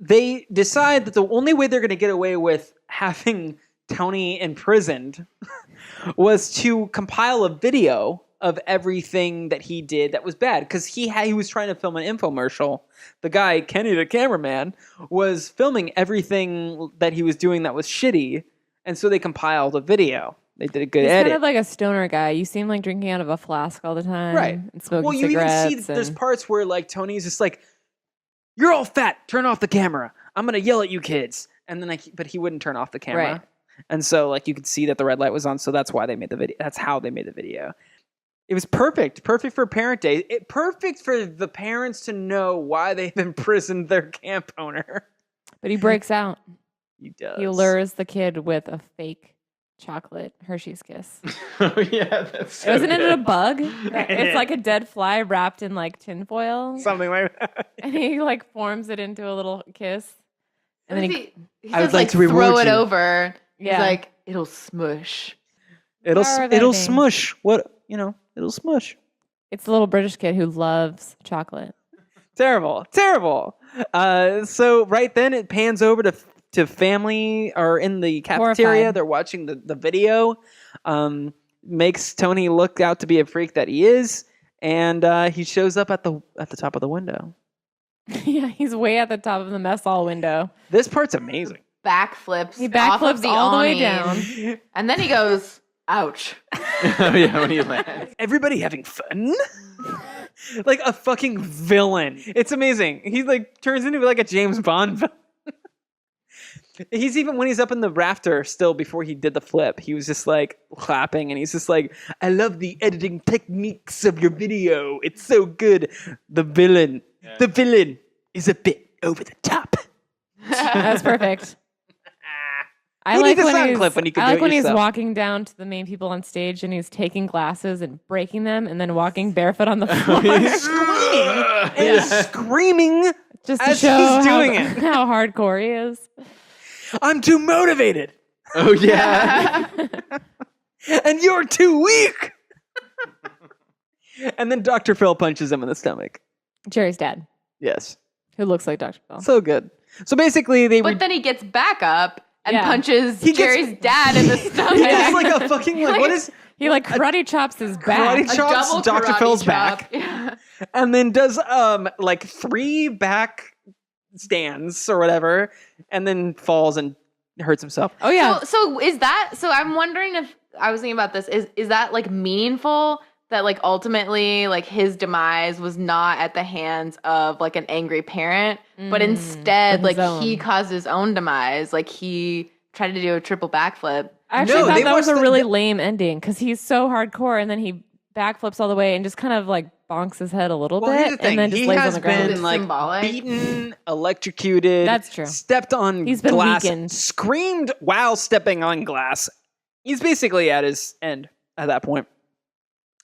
they decide that the only way they're going to get away with having Tony imprisoned was to compile a video of everything that he did that was bad. Because he was trying to film an infomercial. The guy, Kenny the cameraman, was filming everything that he was doing that was shitty. And so they compiled a video. They did a good He's edit. kind of like a stoner guy. You seem like drinking out of a flask all the time. Right. And smoking Well, you even cigarettes. see there's parts where like Tony's just like, "You're all fat. Turn off the camera. I'm gonna yell at you kids." And then but he wouldn't turn off the camera. Right. And so like you could see that the red light was on. So that's why they made the video. That's how they made the video. It was perfect. Perfect for Parent Day. Perfect for the parents to know why they've imprisoned their camp owner. But he breaks out. He does. He lures the kid with a fake chocolate Hershey's Kiss. Oh yeah, that's so Wasn't it good. a bug? It's like a dead fly wrapped in like tinfoil. Something like that. And he like forms it into a little kiss. And then he I would says, like to throw reward it you. over. Yeah. He's like, it'll smush. It'll Power of it'll editing. smush. What it'll smush. It's a little British kid who loves chocolate. Terrible. So right then it pans over to family or in the cafeteria. Horrified. They're watching the video. Makes Tony look out to be a freak that he is, and he shows up at the top of the window. Yeah, he's way at the top of the mess hall window. This part's amazing. Backflips. He off backflips of the all the way awning. down. And then he goes, ouch. Oh yeah, when he lands. Everybody having fun? Like a fucking villain. It's amazing. He like turns into like a James Bond villain. He's even when he's up in the rafter still before he did the flip, he was just like clapping and he's just like, "I love the editing techniques of your video. It's so good." The villain is a bit over the top. That's perfect. I You like need the when sound he's, clip when you can I do like it when he's yourself. walking down to the main people on stage and he's taking glasses and breaking them and then walking barefoot on the floor. Screaming Just to as show he's doing it. how hardcore he is. I'm too motivated Oh yeah. and you're too weak. And then Dr. Phil punches him in the stomach. Jerry's dad, Yes. who looks like Dr. Phil. So good. So basically they But then he gets back up and Yeah. punches He gets- Jerry's dad in the stomach. It's like a fucking like what is He like karate chops his back. karate A chops double Dr. karate Phil's chop. back Yeah. and then does like 3 back stands or whatever and then falls and hurts himself. Oh yeah. So is that, so I'm wondering if, I was thinking about this, is that like meaningful that like ultimately like his demise was not at the hands of like an angry parent, but instead Of his like own. he caused his own demise. Like he tried to do a triple backflip. I actually No, thought they that was watched a the- really lame ending because he's so hardcore and then he backflips all the way and just kind of like bonks his head a little Well, here's the bit thing. and then just He lays on has the ground. been like Symbolic. beaten, electrocuted. That's true. Stepped on He's been glass, weakened. screamed while stepping on glass. He's basically at his end at that point.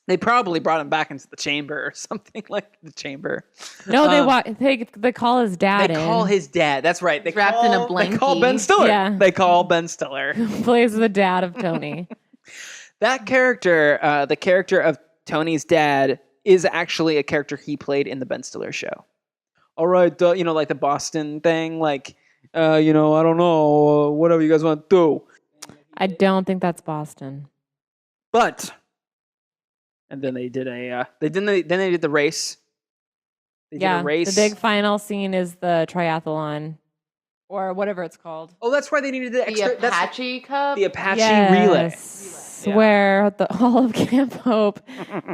They probably brought him back into the chamber or something like the chamber. No, Um, they call his dad They in. call his dad. That's right. They He's wrapped in a They call Ben blankie. Stiller. Yeah. They call Ben Stiller. plays the dad of Tony. That character, the character of Tony's dad, is actually a character he played in the Ben Stiller show. All right, like the Boston thing, like, I don't know, whatever you guys want to do. I don't think that's Boston. But, and then they did then they did the race. They did Yeah, a race. the big final scene is the triathlon or whatever it's called. Oh, that's why they needed the extra. The Apache Cup. The Apache relay. Yeah. Where all of Camp Hope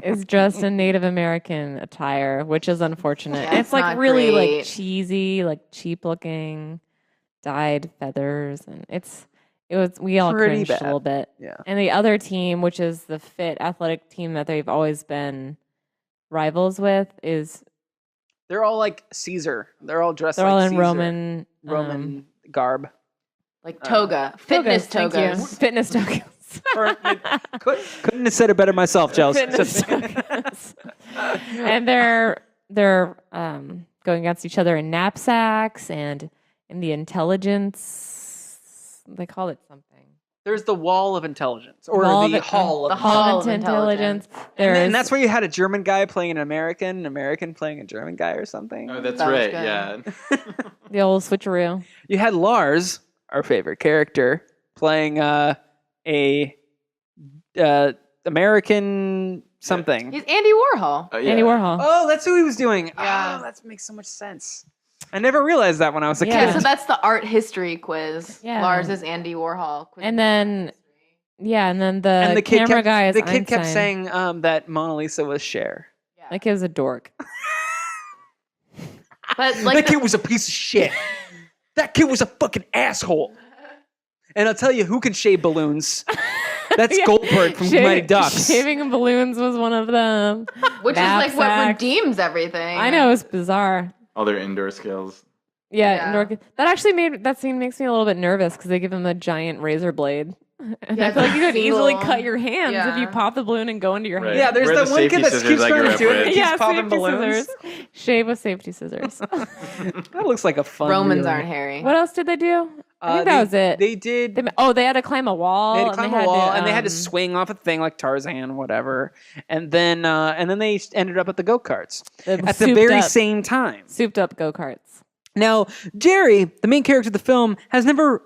is dressed in Native American attire, which is unfortunate. Yeah, it's like not really great. like cheesy, like cheap looking, dyed feathers, and we all Pretty cringed bad. a little bit. Yeah. And the other team, which is the fit athletic team that they've always been rivals with, is They're all like Caesar. They're all dressed they're like all in Caesar. Roman garb. like toga. Fitness thank you. togas. Fitness togas. Couldn't have said it better myself, Chelsea. Fitness togas. And they're going against each other in knapsacks and in the intelligence. They call it something. There's the Wall of Intelligence, or Wall the of- Hall of the Hall of Intelligence. And that's where you had a German guy playing an American playing a German guy or something. Oh, that's That was right. good. Yeah. the old switcheroo. You had Lars, our favorite character, playing a American something. He's Andy Warhol. Oh, yeah. Andy Warhol. Oh, that's who he was doing. Yeah. Oh, that makes so much sense. I never realized that when I was a Yeah. kid. So that's the art history quiz. Yeah. Lars is Andy Warhol. Quiz And then Yeah, and then the kid camera kept, guy is the kid kept Einstein. saying that Mona Lisa was Cher. That kid was a dork. But like That kid was a piece of shit. That kid was a fucking asshole. And I'll tell you who can shave balloons. That's Goldberg from Mighty Ducks. Shaving balloons was one of them. which is like what Knapsack. redeems everything. I know, it's bizarre. All their indoor skills. Yeah, Yeah. that actually that scene makes me a little bit nervous because they give him a giant razor blade. And Yeah, I feel like you could easily single- cut your hands if yeah. you pop the balloon and go into your Right. hand. Yeah, there's Where that the one kid safety that scissors keeps I trying grew to up do it. with. He keeps Yeah, popping safety balloons. scissors. Shave with safety scissors. That looks like a fun. Romans reel. aren't hairy. What else did they do? I think that was it. They did. They had to climb a wall. They had to climb a wall, and they had to um, swing off a thing like Tarzan, whatever. And then they ended up at the go karts at the souped very up- same time. souped up go karts. Now, Jerry, the main character of the film, he's never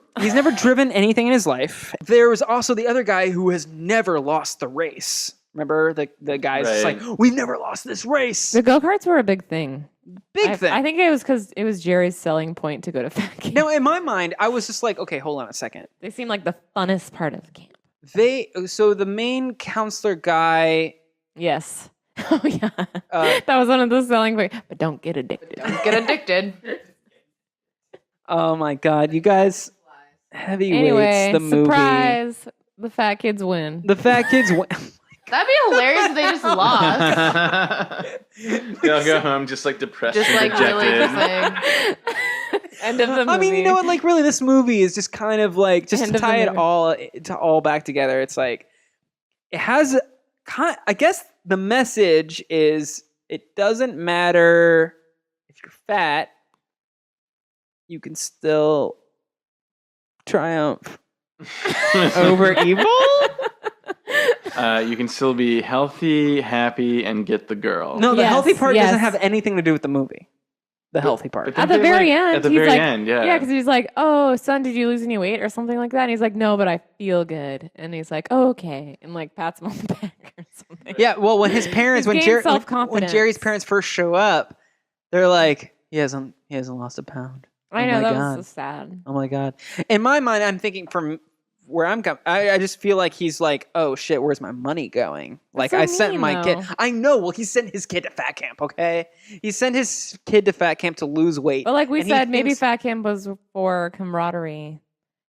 driven anything in his life. There was also the other guy who has never lost the race. Remember the guy's just Right. like, we've never lost this race. The go karts were a big thing. Big thing. I think it was because it was Jerry's selling point to go to fat camp. Now, in my mind, I was just like, okay, hold on a second. They seemed like the funnest part of camp. So the main counselor guy. Yes. Oh yeah. That was one of the selling points. But don't get addicted. Get addicted. Oh my God, you guys! Heavyweights, Anyway, the movie. surprise! The fat kids win. The fat kids win. That'd be hilarious if they just lost. They'll go home just like depressed Just and like really dejected. just like, End of the movie. I mean, you know what? Like, really, this movie is just kind of like just End to of the tie it movie. all back together. It's like it has. I guess the message is it doesn't matter if you're fat. You can still triumph over evil. You can still be healthy, happy, and get the girl. No, the Yes, healthy part yes. doesn't have anything to do with the movie. The healthy part. but At the Didn't they, very like- end, At the he's very like, end, yeah. yeah, because he's like, "Oh, son, did you lose any weight or something like that?" And he's like, "No, but I feel good." And he's like, "Oh, okay," and like pats him on the back or something. Yeah, well, when his parents, He's gained when self-confidence. Jerry's parents first show up, they're like, he hasn't lost a pound. I Oh know my that God. was so sad. Oh my God! In my mind, I'm thinking from where I'm coming. I just feel like he's like, oh shit, where's my money going? Like so I sent mean, my kid. though. I know. Well, he sent his kid to fat camp. Okay, he sent his kid to fat camp to lose weight. But like we And he said, maybe thinks- fat camp was for camaraderie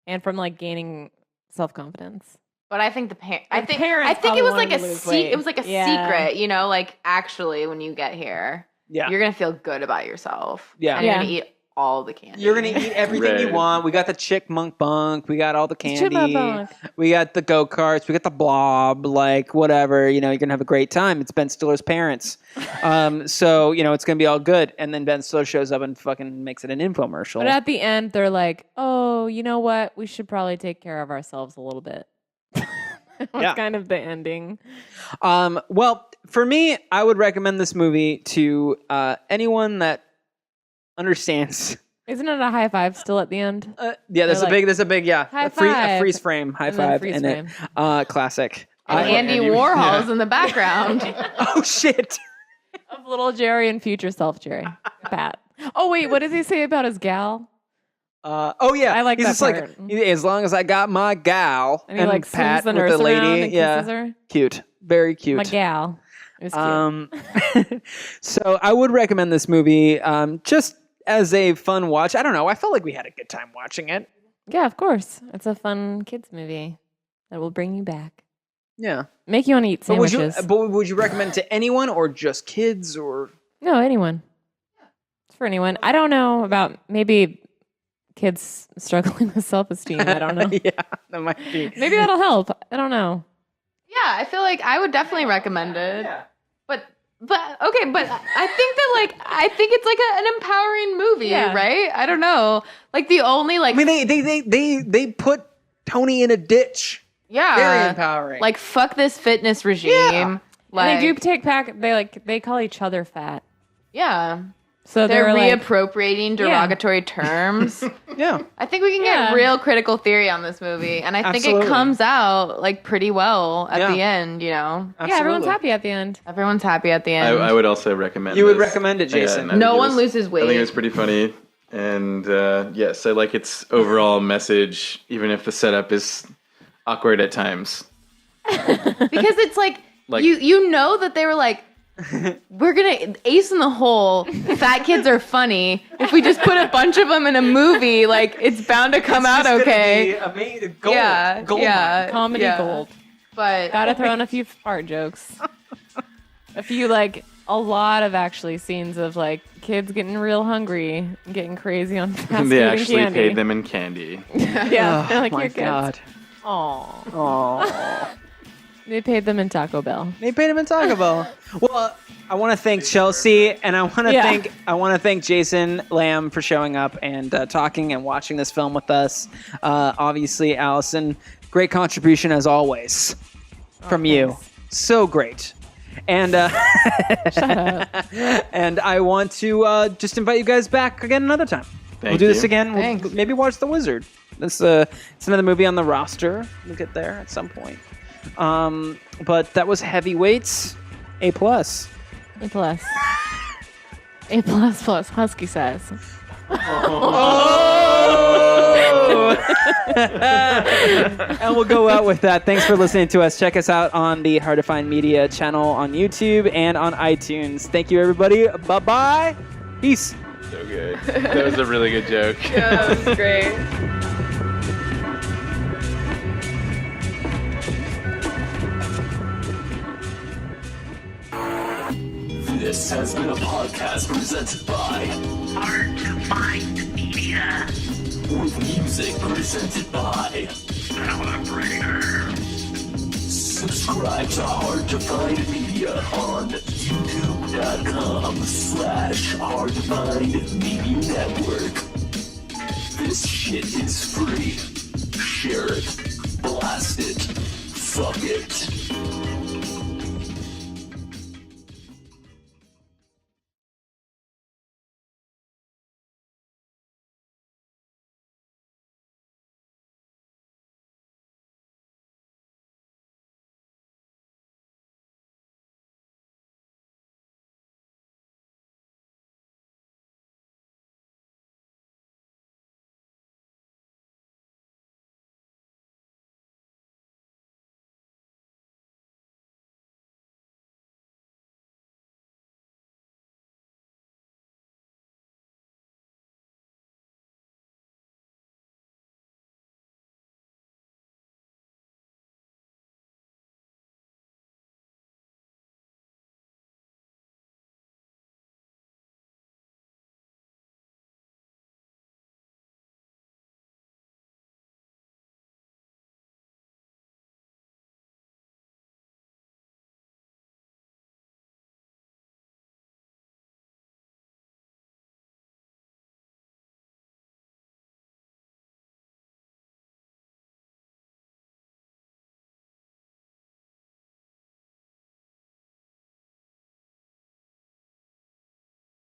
and from like gaining self confidence. but I think I think parents it was probably like a wanted to lose it was like a weight. secret, you know, like actually when you get here, Yeah, you're gonna feel good about yourself. Yeah. And you're Yeah. gonna eat all the candy. you're gonna eat everything you Right. want. We got the chick monk bunk. We got all the candy. Chipmunk. We got the go karts. We got the blob. Like whatever, you know, you're gonna have a great time. It's Ben Stiller's parents, so you know it's gonna be all good. And then Ben Stiller shows up and fucking makes it an infomercial. But at the end, they're like, "Oh, you know what? We should probably take care of ourselves a little bit." That was Yeah. kind of the ending. Well, for me, I would recommend this movie to anyone that understands. Isn't it a high five still at the end? Yeah, there's They're a big, High a five. freeze frame, high And then five, freeze in it. Classic. and Andy Andy- Warhol's yeah. in the background. Oh shit! Of little Jerry and future self Jerry. Pat. Oh wait, what does he say about his gal? Oh yeah, I like he's that just part. like, as long as I got my gal And he like Pat swings the with nurse the around lady, and yeah, kisses her. cute, very cute. My gal. It was cute. So I would recommend this movie just as a fun watch. I don't know. I felt like we had a good time watching it. Yeah, of course. It's a fun kids movie that will bring you back. Yeah. Make you want to eat But sandwiches. would you recommend to anyone or just kids or? No, anyone. It's for anyone. I don't know about maybe kids struggling with self-esteem. I don't know. Yeah, that might be. Maybe that'll help. I don't know. Yeah, I feel like I would definitely recommend it. But okay, but I think that like it's like an empowering movie, Yeah. right? I don't know. Like the only like I mean, they put Tony in a ditch. yeah, Very empowering. Like fuck this fitness regime. Yeah. Like And they do take back. They call each other fat. yeah. So They're they're like, reappropriating derogatory terms. Yeah. I think we can Yeah. get real critical theory on this movie, and I think Absolutely. it comes out like pretty well at Yeah. the end. You know, yeah, everyone's Absolutely. happy at the end. everyone's happy at the end. I would also recommend You would this. recommend it, Jason. and I No think it one was- loses I weight. think it was pretty funny. And yes, I like its overall message, even if the setup is awkward at times. Because it's like you know that they were like, we're gonna ace in the hole. Fat kids are funny. If we just put a bunch of them in a movie, like it's bound to come out okay. Amazing. Gold. Yeah, Gold yeah, Comedy yeah. gold. But Gotta throw in a few fart jokes. A few, like, a lot of actually scenes of, like, kids getting real hungry and getting crazy on fast food They and actually candy. paid them in candy. Yeah, they're like, my your kids. God. Aww. Aww. They paid them in Taco Bell. They paid him in Taco Bell. Well, I want to thank Chelsea, and I want to thank Jason Lamb for showing up and talking and watching this film with us. Obviously, Allison, great contribution as always from you. So great. And Shut up. and I want to just invite you guys back again another time. We'll do this again. We'll maybe watch The Wizard. It's another movie on the roster. We'll get there at some point. But that was Heavyweights, A+. A+. A++ husky size. And we'll go out with that. Thanks for listening to us. Check us out on the Hard to Find Media channel on YouTube and on iTunes. Thank you, everybody. Bye-bye. Peace. So good. That was a really good joke. yeah, that was great. This has been a podcast presented by Hard to Find Media. with music presented by Calibrator. Subscribe to Hard to Find Media on youtube.com/Hard to Find Media Network. This shit is free. Share it. Blast it. Fuck it.